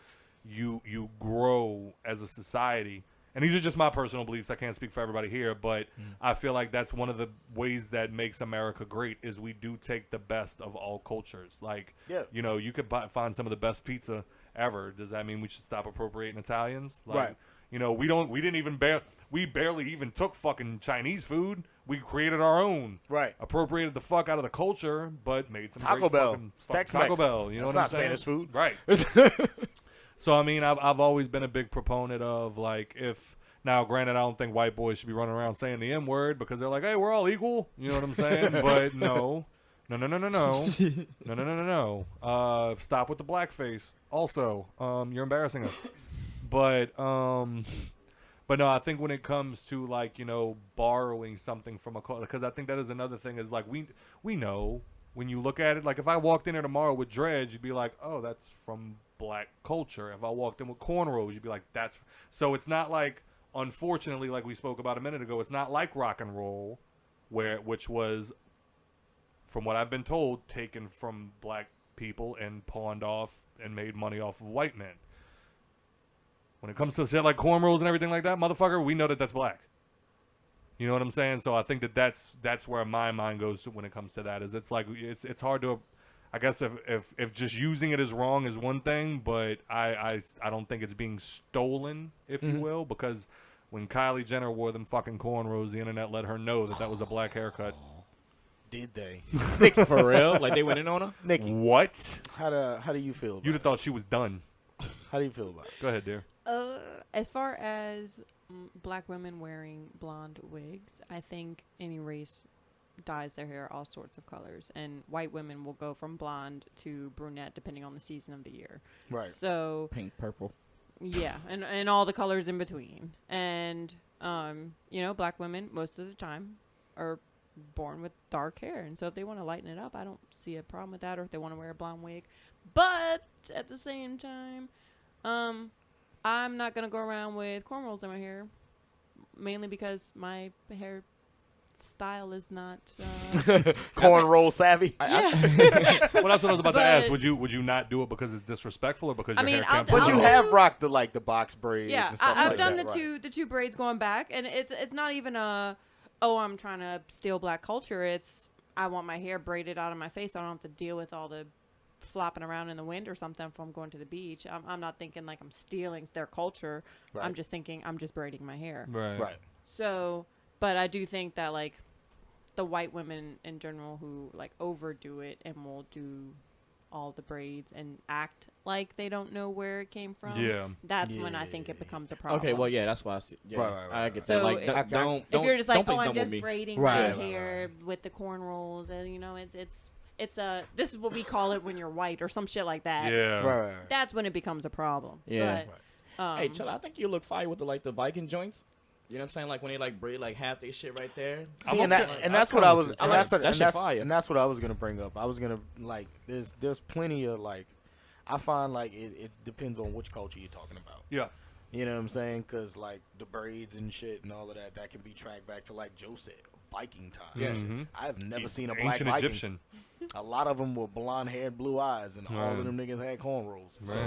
you grow as a society. And these are just my personal beliefs. I can't speak for everybody here, but I feel like that's one of the ways that makes America great is we do take the best of all cultures. Like,
Yeah.
you know, you could find some of the best pizza ever. Does that mean we should stop appropriating Italians? Like,
Right.
You know, we barely even took fucking Chinese food. We created our own.
Right.
Appropriated the fuck out of the culture, but made some
Taco
great
Bell.
fucking
Tex-Mex.
Taco Bell. You know
That's
what I'm
not
saying?
Spanish food.
Right. So, I mean, I've always been a big proponent of, like, now, granted, I don't think white boys should be running around saying the N-word because they're like, hey, we're all equal. You know what I'm saying? But no. No. Stop with the blackface. Also, you're embarrassing us. But no, I think when it comes to, like, you know, borrowing something from a culture, because I think that is another thing is, like, we know when you look at it, like, if I walked in here tomorrow with dreads, you'd be like, oh, that's from black culture. If I walked in with cornrows, you'd be like, that's... So it's not like, unfortunately, like we spoke about a minute ago, it's not like rock and roll, which was, from what I've been told, taken from black people and pawned off and made money off of white men. When it comes to shit like cornrows and everything like that, motherfucker, we know that that's black. You know what I'm saying? So I think that's where my mind goes when it comes to that. Is it's like it's hard to, I guess if just using it is wrong is one thing, but I don't think it's being stolen, if you will, because when Kylie Jenner wore them fucking cornrows, the internet let her know that was a black haircut.
Did they?
Nikki, for real? Like they went in on her?
Nikki,
What?
how do you feel about
You'd
it?
have thought she was done.
How do you feel about it?
Go ahead, dear.
As far as black women wearing blonde wigs, I think any race dyes their hair all sorts of colors, and white women will go from blonde to brunette depending on the season of the year.
Right.
So
Pink, purple.
yeah, and all the colors in between. And you know, black women most of the time are born with dark hair, and so if they want to lighten it up, I don't see a problem with that, or if they want to wear a blonde wig. But at the same time, I'm not gonna go around with cornrows in my hair, mainly because my hair style is not
Cornroll savvy.
yeah.
Well, that's what I was about to ask.
But-
Would you not do it because it's disrespectful or because
I
your
mean,
hair can't
But you
I'll-
have rocked the box braids
Yeah,
and stuff
I've
like
done
that,
the two braids going back, and it's not even I'm trying to steal black culture. It's I want my hair braided out of my face. So I don't have to deal with all the flopping around in the wind or something if I'm going to the beach. I'm not thinking like I'm stealing their culture.
Right.
I'm just thinking I'm just braiding my hair.
Right.
So, but I do think that like the white women in general who like overdo it and will do all the braids and act like they don't know where it came from.
Yeah.
That's when I think it becomes a problem.
Okay, well, yeah, that's why I see. Yeah,
Right.
I get
So
that. Like,
if-
don't.
If you're just like,
don't
oh, I'm
dumb with
just
me.
braiding
Right,
my
right,
hair with the cornrows, and you know, it's a this is what we call it when you're white or some shit like that.
Yeah.
Right.
That's when it becomes a problem.
Yeah.
But,
Hey, chill. I think you look fire with the Viking joints. You know what I'm saying? Like when they like braid like half their shit right there.
See, and,
okay.
and that's what I was.
I
And
like
that's,
that
and,
shit
that's,
fire.
and that's what I was gonna bring up. I was gonna like. There's plenty of like. I find like it depends on which culture you're talking about.
Yeah.
You know what I'm saying? Because like the braids and shit and all of that can be tracked back to like Joe said, Viking time.
Yes.
I have never seen a black
Ancient
Viking.
Egyptian.
A lot of them were blonde hair, blue eyes, and all of them niggas had cornrows. So,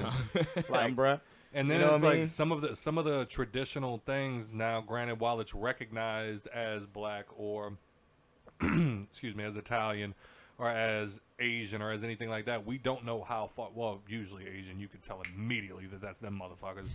like,
bruh.
And then
You know
it's
what I
like
mean?
some of the traditional things now, granted, while it's recognized as black or excuse me, as Italian or as Asian or as anything like that, we don't know how far. Well, usually Asian, you could tell immediately that that's them motherfuckers.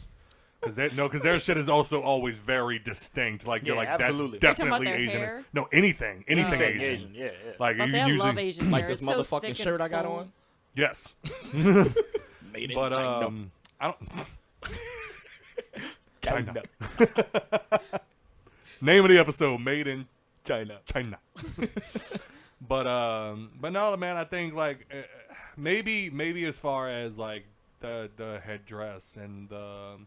Because their shit is also always very distinct. Like you're
Yeah,
like
absolutely.
that's
You're talking about
definitely
their
Asian.
hair?
No, anything
Asian.
Asian.
Yeah.
Like you
I
usually
love Asian
Like
hair.
this
It's so
motherfucking
thick
shirt
and
I got
full.
on.
yes,
Made in
but
China.
I don't. China. Name of the episode: Made in
China.
But no, man. I think like maybe as far as like the headdress and the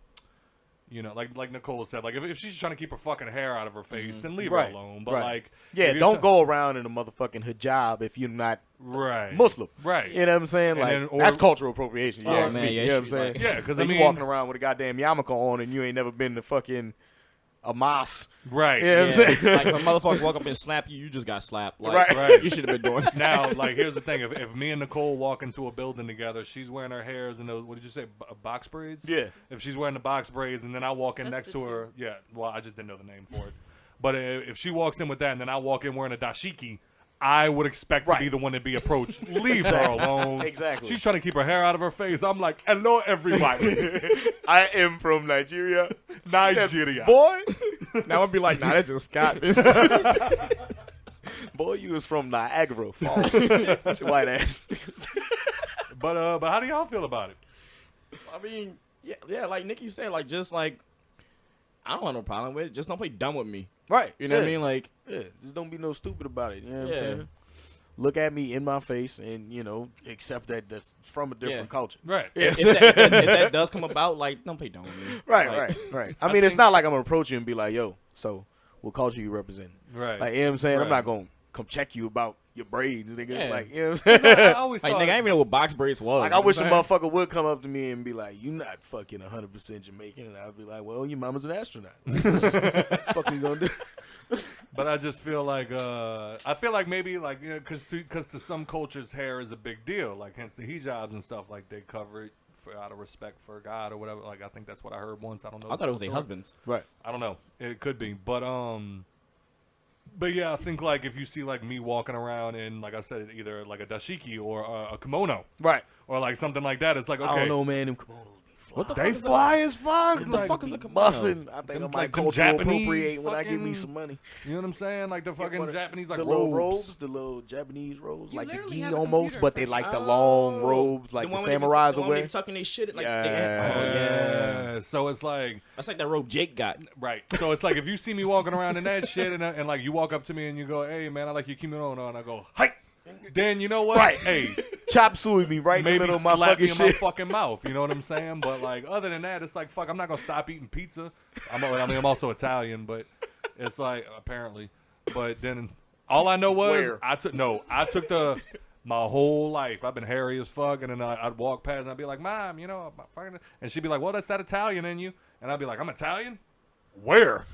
like Nicole said, like if she's trying to keep her fucking hair out of her face, then leave
Right.
her alone. But
Right.
like
Yeah,
if you're
don't go around in a motherfucking hijab if you're not
right
Muslim.
right.
You know what I'm saying?
And
Like
then- or-
that's cultural appropriation.
Oh,
Yeah,
man, yeah,
you know what I'm
she
saying?
like-
Yeah, because
So
I mean,
you walking around with a goddamn yarmulke on and you ain't never been to fucking a mosque.
right.
You know what I'm
Yeah,
saying?
like when motherfucker walk up and slap you, you just got slapped. Like,
Right.
Right.
You should have been doing that.
Now, like, here's the thing: if me and Nicole walk into a building together, she's wearing her hairs in those. What did you say? Box braids?
Yeah.
If she's wearing the box braids, and then I walk in
That's
next
the
to her, yeah. Well, I just didn't know the name for it. But if she walks in with that, and then I walk in wearing a dashiki, I would expect to be
Right.
the one to be approached. Leave her alone.
Exactly.
She's trying to keep her hair out of her face. I'm like, hello, everybody.
I am from Nigeria.
Nigeria.
Boy,
Now I'd be like, nah, that's just Scott.
boy, you was from Niagara Falls. With your white ass.
But how do y'all feel about it?
I mean, yeah, like Nikki said, like just like I don't have no problem with it. Just don't play dumb with me.
Right.
You know what I mean? Like,
Yeah, just don't be no stupid about it. You know what
Yeah.
I'm saying? Look at me in my face and, accept that that's from a different
Yeah.
culture.
Right.
if that does come about, like, don't play dumb with me.
Right,
Like,
right. I mean, it's not like I'm going to approach you and be like, yo, so what culture you represent?
Right.
Like, you know what I'm saying?
Right.
I'm not going to come check you about your braids, nigga.
Yeah.
Like, you know what I'm saying?
I always
Like,
thought,
nigga, I didn't even know what box braids was.
Like,
you
I
know
wish a
what I'm saying?
motherfucker would come up to me and be like, you not fucking 100% Jamaican. And I'd be like, well, your mama's an astronaut. Fuck you gonna do?
But I just feel like maybe like because to some cultures hair is a big deal, like hence the hijabs and stuff, like they cover it out of respect for God or whatever. Like I think that's what I heard once. I don't know.
I thought it was their husbands.
Right.
I don't know. It could be, but yeah, I think like if you see like me walking around in, like I said, either like a dashiki or a kimono
Right.
or like something like that, it's like okay,
I don't know, man. Them kimonos be fly.
What the
they
fuck is
fly as fuck.
What the
Like,
fuck is a
Be
kimono?
bussin'. I think
Them-
I might
like them
cultural
Japanese
appropriate when I give me
fucking-
some money.
You know what I'm saying? Like the fucking Japanese like
the
robes.
little robes, the little Japanese robes,
You
like the
literally
gi
have a
almost,
computer
but
in
they
front
like
of
the
you.
long robes, like the
one where they be-
samurais
the
will
one where
wear.
they tucking their shit. Like,
Yeah. So it's like.
That's like that robe Jake got.
Right. So it's like if you see me walking around in that shit and like you walk up to me and you go, hey, man, I like your kimono. And I go, hi. Then you know what?
Right.
Hey,
Chop suey me right in the
maybe
middle of my
slap me
fucking
in my
shit.
fucking mouth. You know what I'm saying? But like other than that, it's like, fuck, I'm not going to stop eating pizza. I'm also Italian, but it's like apparently. But then all I know was
Where?
I took my whole life. I've been hairy as fuck. And then I'd walk past and I'd be like, Mom, I'm fucking. And she'd be like, well, that's that Italian in you. And I'd be like, I'm Italian? Where?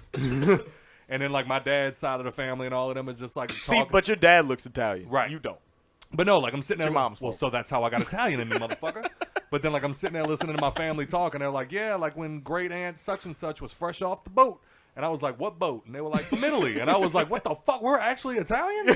And then like my dad's side of the family and all of them are just like
See,
talking.
but your dad looks Italian.
Right.
You don't.
But no, like I'm sitting
It's
there.
your mom's
Well,
fault.
so that's how I got Italian in me, motherfucker. But then like I'm sitting there listening to my family talk, and they're like, "Yeah, like when great aunt such and such was fresh off the boat," and I was like, "What boat?" And they were like, "From Italy," and I was like, "What the fuck? We're actually Italian?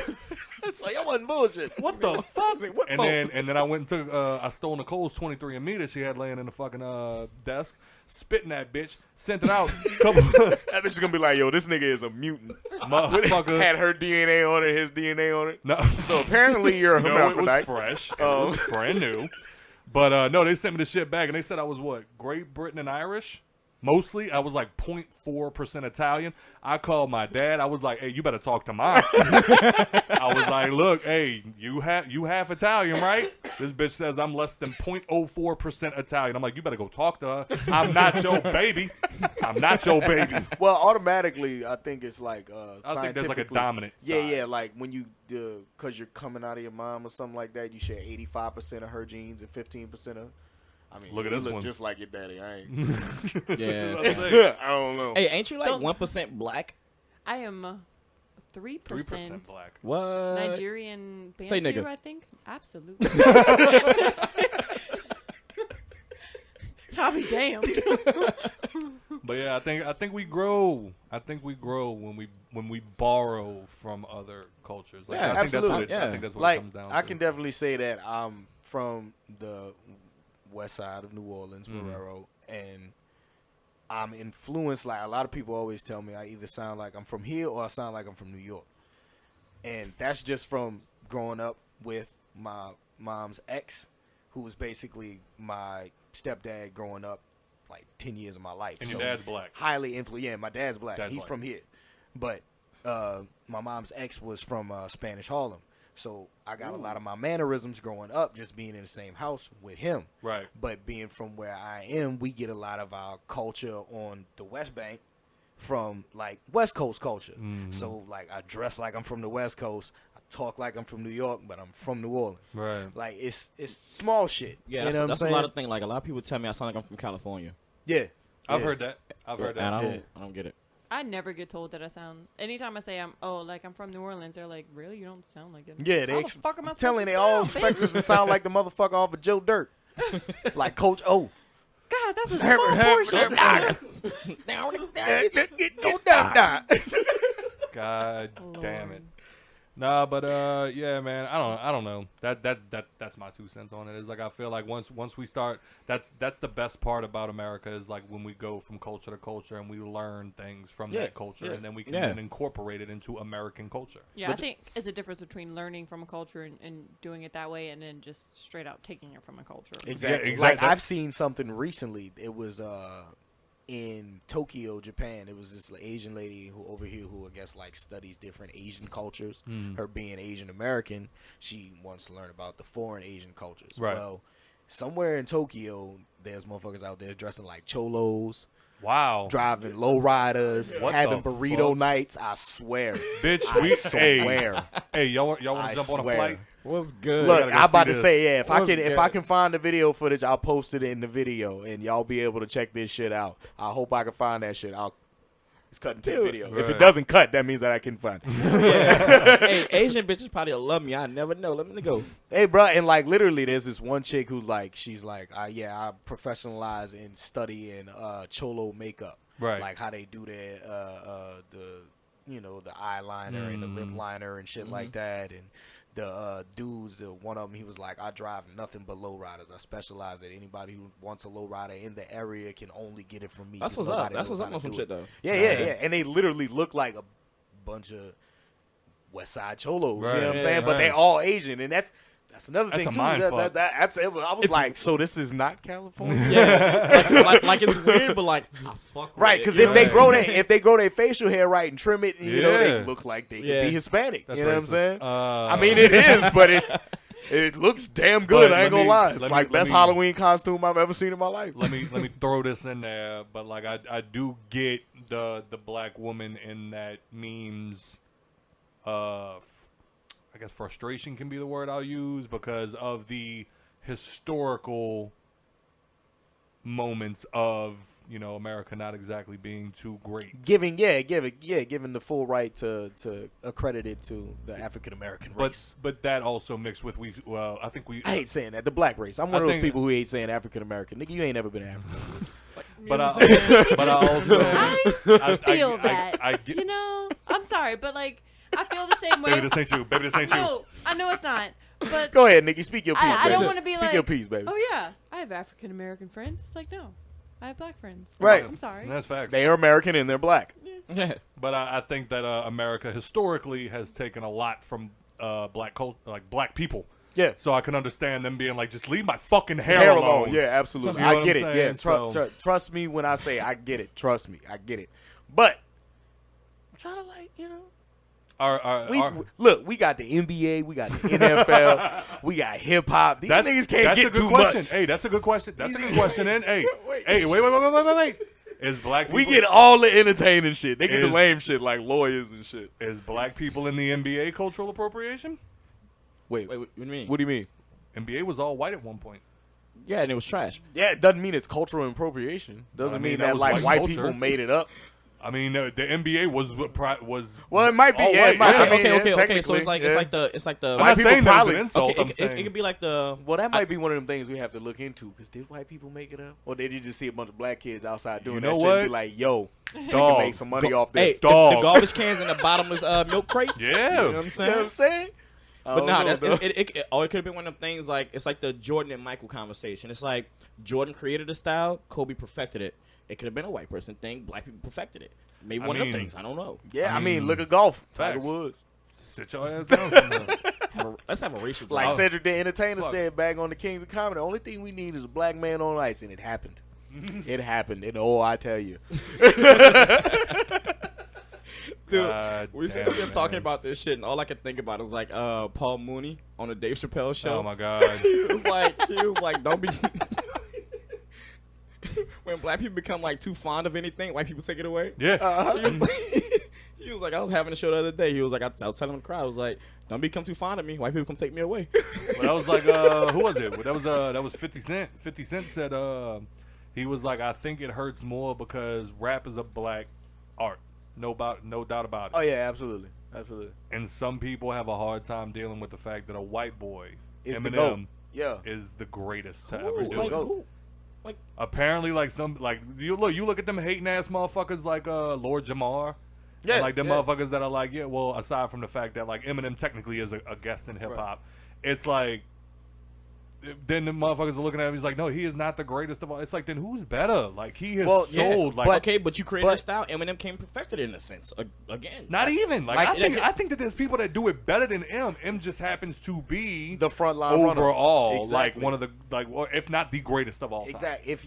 It's like, I wasn't bullshit.
What the fuck?"
What
And
boat?
then I went and took I stole Nicole's 23andMe that she had laying in the fucking desk, spit in that bitch, sent it out. Couple
That bitch is gonna be like, yo, this nigga is a mutant.
motherfucker.
Had her DNA on it, his DNA on it.
No.
So apparently you're a
No, it was
hermaphrodite.
fresh. It was brand new. But no, they sent me the shit back, and they said I was what? Great Britain and Irish? Mostly. I was like 0.4% Italian. I called my dad. I was like, hey, you better talk to mom. I was like, look, hey, you half Italian, right? This bitch says I'm less than 0.04% Italian. I'm like, you better go talk to her. I'm not your baby. I'm not your baby.
Well, automatically, I think it's like
I think there's like a
scientifically-
dominant
Yeah,
side.
yeah. Like when you, because you're coming out of your mom or something like that, you share 85% of her genes and 15% of. I mean,
Look at
you
this
look
one.
just like your daddy. I ain't.
Yeah.
That's it.
I don't know.
Hey, ain't you like
Don't-
1% black?
I am 3%
3% black.
What?
Nigerian
Say
Bantu,
nigga.
I think. Absolutely. I'll be damned.
But yeah, I think we grow. I think we grow when we borrow from other cultures. Like,
Yeah,
I think
absolutely.
I think that's what
Like,
it comes down
I
to.
can definitely say that I'm from the west side of New Orleans, Marrero, and I'm influenced. Like, a lot of people always tell me I either sound like I'm from here or I sound like I'm from New York. And that's just from growing up with my mom's ex, who was basically my stepdad growing up like 10 years of my life.
And
so
your dad's black.
highly influenced. Yeah, my dad's black.
Dad's
He's
black.
from here. But my mom's ex was from Spanish Harlem. So I got a lot of my mannerisms growing up just being in the same house with him.
Right.
But being from where I am, we get a lot of our culture on the West Bank from like West Coast culture. So like I dress like I'm from the West Coast. I talk like I'm from New York, but I'm from New Orleans.
Right.
Like it's small shit.
Yeah,
you know what I'm
that's a
saying?
lot of things. Like a lot of people tell me I sound like I'm from California.
Yeah.
I've
Yeah.
heard that. I've heard that.
And I
Yeah.
don't get it.
I never get told that I sound. Anytime I say I'm from New Orleans, they're like, "Really? You don't sound like it."
Yeah,
How the fuck am I
I'm telling
supposed
they
to
all
sound,
expect us to sound like the motherfucker off of Joe Dirt. Like Coach O.
God, that's a small portion.
Go down.
God damn it.
Lord.
Nah, but yeah, man. I don't know. That's my 2 cents on it. Is like I feel like once we start, that's the best part about America is like when we go from culture to culture and we learn things from that culture and then we can then incorporate it into American culture.
Yeah, I think it's a difference between learning from a culture and doing it that way, and then just straight out taking it from a culture.
Exactly.
Yeah, exactly.
Like I've seen something recently. It was in Tokyo, Japan. It was this Asian lady who I guess like studies different Asian cultures. Her being Asian American, she wants to learn about the foreign Asian cultures.
Right.
Well, somewhere in Tokyo, there's motherfuckers out there dressing like cholos,
Wow.
driving lowriders,
What
having
the
burrito
fuck?
nights. I swear.
Bitch,
I
we
swear.
Hey, y'all want
I
to jump on a
swear.
flight?
What's good?
Look,
gotta go
I'm about
see
to
this.
say, yeah. If
What's
I can find the video footage, I'll post it in the video, and y'all be able to check this shit out. I hope I can find that shit. It's cutting to the video. If
Right.
it doesn't cut, that means that I can find it.
Hey, Asian bitches probably love me. I never know. Let me go.
Hey, bro, and like literally, there's this one chick who's like, she's like, I professionalize in studying cholo makeup,
Right.
Like how they do their the eyeliner and the lip liner and shit like that, and the dudes, one of them, he was like, I drive nothing but lowriders. I specialize at anybody who wants a lowrider in the area can only get it from me.
That's
'cause
what's up.
nobody
That's
knows
what's up
how
on
to
some
do
shit
it.
though.
Yeah. And they literally look like a bunch of West Side cholos. You know what I'm
Right,
saying? But they
right.
all Asian, and that's another
That's
thing
a
too.
mind fuck.
I was like, so this is not California,
Yeah, like it's weird, but like I fuck with
right?
it,
Because
you
if
know?
they grow their facial hair right and trim it, you know, they
Yeah.
look like they
Yeah.
could be Hispanic.
That's
you know
racist.
what I'm saying?
I
I mean, it is, but it looks damn good.
But
I ain't
let
gonna
me-
lie. It's
let me-
like
let
best
me-
Halloween costume I've ever seen in my life.
let me throw this in there, but like I do get the black woman in that memes. I guess frustration can be the word I'll use because of the historical moments of America not exactly being too great.
Giving the full right to accredit it to the African American race.
But that also mixed with
I hate saying that. The black race. I'm one of those
think-
people who hate saying African American. Nigga, you ain't never been African.
but I also
I feel that.
I get,
You know, I'm sorry, but like, I feel the same way.
baby, this ain't you. Baby, this ain't you.
No, I know it's not. But
Go ahead, Nikki. Speak your piece.
I
baby.
don't want to be
Speak
like,
your piece, baby.
oh yeah, I have African American friends. It's like, no, I have black friends.
Right.
I'm sorry.
That's facts.
They are American and they're black.
Yeah.
But I think that America historically has taken a lot from black people.
Yeah.
So I can understand them being like, just leave my fucking hair,
Hair
alone.
alone. Yeah, absolutely.
You know
I
what
get
I'm
it.
saying?
Yeah.
So-
Trust me when I say I get it. Trust me. I get it. But I'm trying to look, we got the NBA, we got the NFL, we got hip hop. These niggas can't
that's
get
a good
too
question.
much.
Hey, that's a good question. That's a good question. And wait. Is black people
We get all the entertaining shit. They get the
Is-
lame shit like lawyers and shit.
is black people in the NBA cultural appropriation?
Wait,
Wait, what do you mean?
what do you mean?
NBA was all white at one point.
Yeah, and it was trash.
Yeah, it doesn't mean it's cultural appropriation. Doesn't
I mean,
mean
that
that
was
like
white
white
culture.
people made it up.
I mean, the NBA was
Well, it might be.
all
Yeah,
white,
it might
yeah.
be.
Okay. So it's like the.
I'm not
people
saying that was
probably-
an insult.
Okay,
I'm
it
saying
could be like the.
Well, that might be one of them things we have to look into. Because did white people make it up, or did you just see a bunch of black kids outside doing
You
that
know
shit
what?
and be like, "Yo, we
Dog.
can make some money off
Hey,
this"?
Dog.
the garbage cans and the bottomless milk crates.
Yeah.
You know what I'm
You know
saying?
what I'm saying?
But nah,
no,
it could have been one of them things like it's like the Jordan and Michael conversation. It's like Jordan created the style, Kobe perfected it. It could have been a white person thing. Black people perfected it. Maybe one of them things. I don't know.
Yeah, I mean, look at golf. Tiger
facts.
Woods.
Sit your ass down somewhere.
Let's have a racial.
Like
Oh.
Cedric the Entertainer
Fuck.
said back on the Kings of Comedy, the only thing we need is a black man on ice, and it happened. It happened. And oh, I tell you.
Dude,
God
we
damn,
sitting here
man.
talking about this shit, and all I could think about was like Paul Mooney on the Dave Chappelle show.
Oh my God.
He was like, don't be. When black people become like too fond of anything, white people take it away.
Yeah.
He was like, I was having a show the other day. He was like, I was telling the crowd, I was like, don't become too fond of me. White people come take me away.
Well, that was like who was it? That was 50 Cent. 50 Cent said he was like, I think it hurts more because rap is a black art. No doubt about it.
Oh yeah, absolutely, absolutely.
And some people have a hard time dealing with the fact that a white boy,
It's the GOAT.
Eminem,
Yeah.
is the greatest to ever
Ooh,
do
like,
it.
who?
Apparently, like you look at them hating ass motherfuckers like Lord Jamar.
Yeah,
And like them
yeah.
motherfuckers that are like, yeah, well, aside from the fact that like Eminem technically is a guest in hip hop, it's like then the motherfuckers are looking at him. He's like, no, he is not the greatest of all. It's like, then who's better? Like he has sold like
okay, but you created a style. Eminem came perfected it in a sense. Again,
not even like,
like,
I think that there's people that do it better than M. M just happens to be
The front line runner.
overall like
Exactly.
one of the like, or if not the greatest of all time.
Exactly. If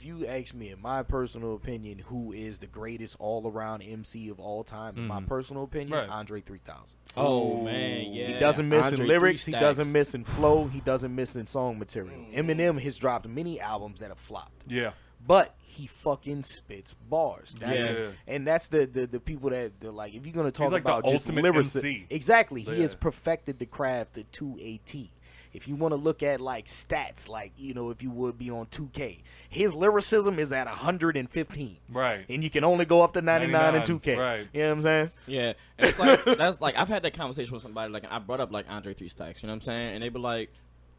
you ask me, in my personal opinion, who is the greatest all around MC of all time? In my personal opinion,
Right.
Andre 3000.
Oh man, yeah.
He doesn't miss
Andre
in lyrics.
Three
He
Stacks.
doesn't miss in flow. He doesn't miss in song material. Eminem has dropped many albums that have flopped,
Yeah.
but he fucking spits bars. That's
Yeah.
And that's the people that like. If you're gonna talk
like the
about just
ultimate
lyrics,
MC.
exactly, he
Yeah.
has perfected the craft to a T. If you want to look at like stats, like if you would be on 2K, his lyricism is at 115.
Right.
And you can only go up to 99 in 2K.
right.
You know what I'm saying?
Yeah, and it's like that's like I've had that conversation with somebody. Like I brought up like Andre 3 Stacks. You know what I'm saying? And they be like,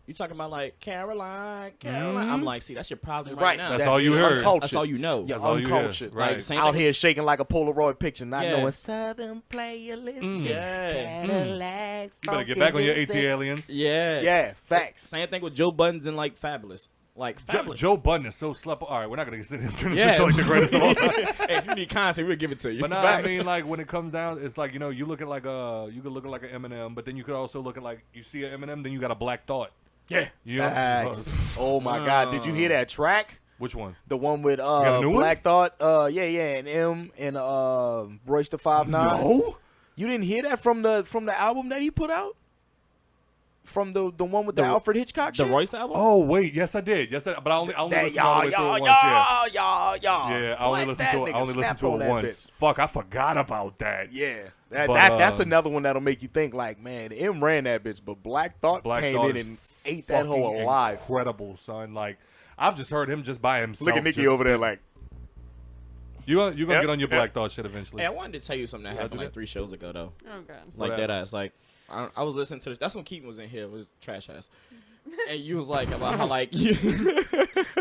"You talking about like Caroline?" I'm like, "See, that's your problem right now.
That's all you heard.
Uncultured.
That's all you know.
Yeah,
That's all you hear.
uncultured.
Right.
Like,
Same
out
thing
here shaking like a Polaroid picture, not
Yeah.
knowing Southern playlist.
Yeah.
Cadillac,
You better get back on your AT aliens.
Yeah,
Yeah, facts.
Same thing with Joe Buttons and like Fabulous. Like Fabulous.
Joe Budden is so slept. All right, we're not gonna sit into
Yeah.
like the greatest of all time.
Hey, if you need content, we'll give it to you.
But no, I mean, like when it comes down, it's like you look at like you could look at like an Eminem, but then you could also look at like you see an Eminem, then you got a Black Thought.
Yeah.
You know?
Facts. Oh my God! Did you hear that track?
Which one?
The one with
got a new
Black Thought. Yeah, and M and Royce the 5'9".
No.
You didn't hear that from the album that he put out? From the one with the Alfred Hitchcock
the
shit?
Royce album.
Oh wait, yes I did. Yes, but I only
That
listened all the way through it once. Yeah.
y'all.
Yeah, I only listened to it once. Fuck, I forgot about that.
Yeah,
But,
that's another one that'll make you think like, man, M ran that bitch, but Black Thought came
Thought
in
is
and ate that hoe
fucking
alive.
Incredible, son. Like I've just heard him just by himself.
Look at Nikki
just
over there like,
You gonna
Yep,
get on your
yep.
Black Thought shit eventually.
Hey, I wanted to tell you something that happened
do
like
that?
3 shows ago though.
Oh god.
Like
What
that ass. Like I was listening to this. That's when Keaton was in here. It was trash ass. And you was like about how like you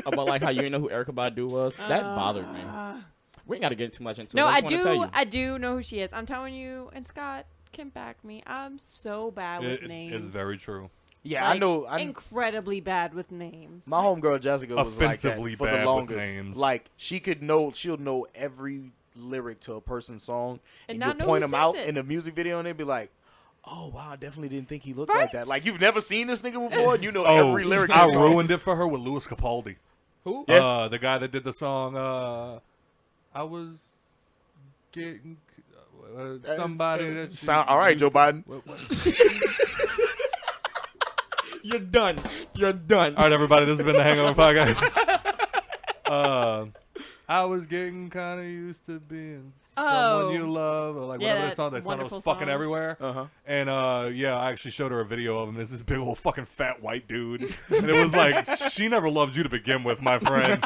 about like how you didn't know who Erykah Badu was. That bothered me. We ain't got to get too much into
No,
it.
I
just wanna tell
do.
you.
I do know who she is. I'm telling you, and Scott can back me. I'm so bad with names.
It's very true.
yeah,
Like,
I know.
incredibly bad with names.
My homegirl Jessica was
Offensively
like that for
bad
the
with
longest.
names.
Like she'll know every lyric to a person's song,
And
and
not
you'll
know
point
who
them out
says it.
in the music video, and they'll be like, "Oh wow, I definitely didn't think he looked
Right?
like that." Like you've never seen this nigga before, and you know
Oh,
every lyric.
I
to the song.
ruined it for her with Louis Capaldi.
Who?
The guy that did the song. I was getting somebody that
Sound all right, Joe Biden.
You're done. You're done.
All right, everybody. This has been the Hangover Podcast. I was getting kind of used to being Someone You Love, or like
Yeah,
whatever that
that
song. That song was
wonderful
fucking
song.
everywhere.
Uh-huh.
And yeah, I actually showed her a video of him. There's this big old fucking fat white dude. And it was like, she never loved you to begin with, my friend.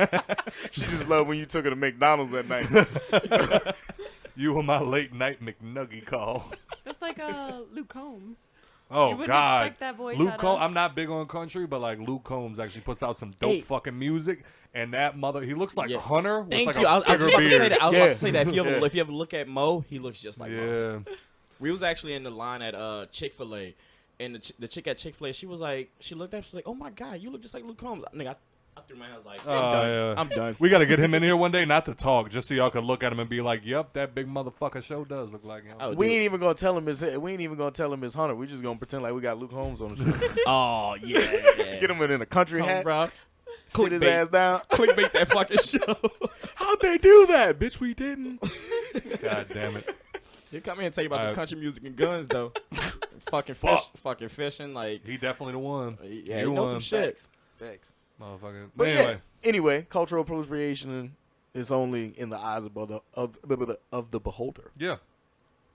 She just loved when you took her to McDonald's at night.
You were my late night McNuggy call.
That's like Luke Combs.
Oh,
You wouldn't
God.
expect that voice
Luke
out of-
Combs, I'm not big on country, but like Luke Combs actually puts out some dope fucking music. And that mother, he looks like
Yeah.
Hunter with
Thank
like
you.
a
I was
bigger
about to say
beard.
that. I was
Yeah.
about to say that.
Yeah.
If you ever look at Mo, he looks just like Mo.
Yeah.
We was actually in the line at Chick-fil-A, and the chick at Chick-fil-A, she looked up, she's like, "Oh my God, you look just like Luke Combs." Nigga, I threw my hands like, I'm done.
Yeah.
I'm done.
We got to get him in here one day, not to talk, just so y'all can look at him and be like, "Yep, that big motherfucker show does look like him."
Oh,
We ain't even gonna tell him it's Hunter. We just gonna pretend like we got Luke Holmes on the show.
Oh yeah.
Get him in a country
Come on,
hat,
bro.
sit his
Clickbait.
ass down.
Clickbait that fucking show.
How'd they do that, bitch? We didn't.
God damn it.
He come here and tell you about some
Alright.
country music and guns though. fucking fishing like.
He definitely the one.
Yeah,
he
he knows
won.
some shit.
Thanks.
Motherfucker.
But
Anyway.
anyway, cultural appropriation is only in the eyes of the beholder.
Yeah.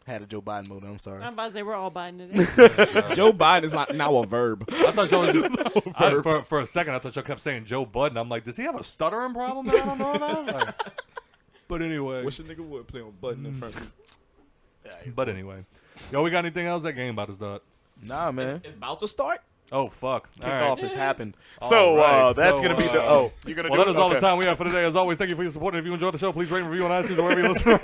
Had a Joe Biden moment. I'm sorry.
I'm about to say we're all buying today.
Joe Biden is not now a verb.
I thought y'all was just, for a second, I thought y'all kept saying Joe Budden. I'm like, does he have a stuttering problem that I don't know about? Like, but anyway.
Wish a nigga would play on button in front of me.
But anyway. Yo, we got anything else? That game about to start.
Nah, man.
It's about to start.
Oh, fuck. All
Kickoff
right.
has happened.
All
So
right.
that's
So,
gonna be the. You're gonna
Well,
do
that is
it?
all the
Okay.
time we have for today. As always, thank you for your support. And if you enjoyed the show, please rate and review on iTunes or wherever you listen.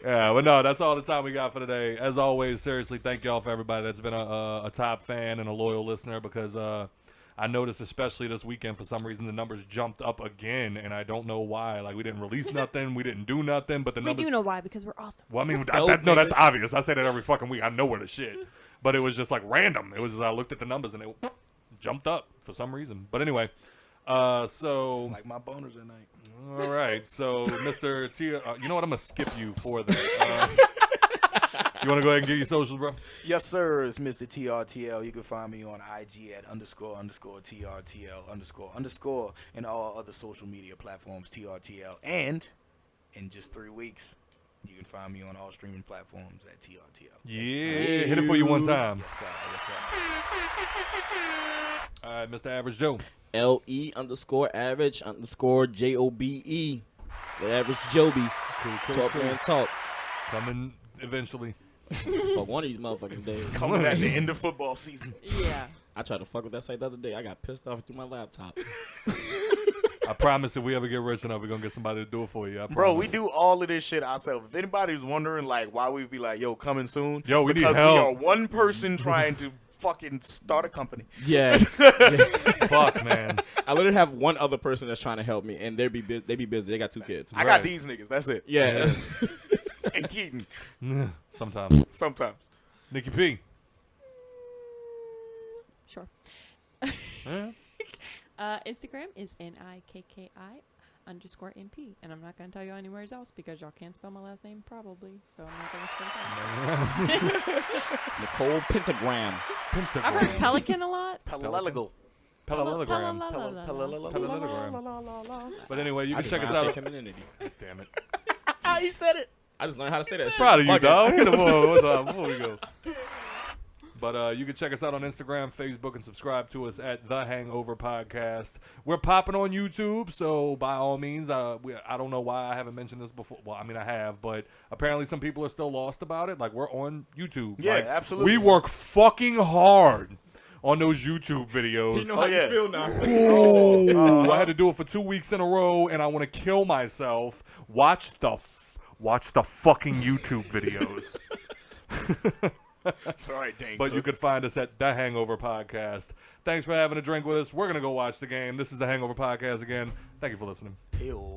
Yeah, but no, that's all the time we got for today. As always, seriously, thank y'all for everybody that's been a top fan and a loyal listener, because I noticed especially this weekend, for some reason, the numbers jumped up again, and I don't know why. Like, we didn't release nothing, we didn't do nothing, but the
We
numbers...
do know why, because we're awesome.
Well, I mean,
Dope,
no, that's
baby.
obvious. I say that every fucking week. I know where the shit. But it was just like random. It was just, I looked at the numbers and it jumped up for some reason. But anyway, so...
It's like my boners at night.
All right, so Mr. T, you know what? I'm gonna skip you for that. You want to go ahead and get your socials, bro?
Yes, sir. It's Mr. TRTL. You can find me on IG at __TRTL ___ and all other social media platforms TRTL. And in just 3 weeks, you can find me on all streaming platforms at TRTL.
Yeah, hit it for you one time.
Yes, sir. Yes, sir.
All right, Mr. Average Joe.
LE_average_JOBE. The average Joby. Talk and talk.
Coming eventually.
Fuck one of these motherfucking days.
Coming at the end of football season.
Yeah.
I tried to fuck with that site the other day. I got pissed off through my laptop.
I promise if we ever get rich enough, we're going to get somebody to do it for you. I
Bro, we
promise.
do all of this shit ourselves. If anybody's wondering, like, why we be like, yo, coming soon.
Yo, we need
because
help.
we are one person trying to fucking start a company.
Yeah.
Fuck, man.
I literally have one other person that's trying to help me, and they be busy. They got 2 kids.
I
Right.
got these niggas. That's it.
Yeah.
And Keaton.
Sometimes.
Sometimes.
Nikki P.
Sure.
Yeah.
Instagram is NIKKI_NP. And I'm not going to tell you anywhere else because y'all can't spell my last name probably. So I'm not going to spell that.
Nicole Pentagram.
I've heard pelican a lot.
Parallelogram.
Parallelogram.
Parallelogram.
But anyway, you
I
can
just
check us
learned how to
out.
say community.
Damn it.
He said it.
I just learned how to say that shit.
Proud of you,
Fuck it.
dog. Hit him on one time before we go. But you can check us out on Instagram, Facebook, and subscribe to us at The Hangover Podcast. We're popping on YouTube, so by all means, I don't know why I haven't mentioned this before. Well, I mean, I have, but apparently some people are still lost about it. Like, we're on YouTube.
Yeah,
Like,
absolutely.
We work fucking hard on those YouTube videos.
You know how
yeah.
you feel now.
Ooh, I had to do it for 2 weeks in a row, and I want to kill myself. Watch the fucking YouTube videos.
All right, dang.
But you could find us at The Hangover Podcast. Thanks for having a drink with us. We're going to go watch the game. This is The Hangover Podcast again. Thank you for listening.
Ew.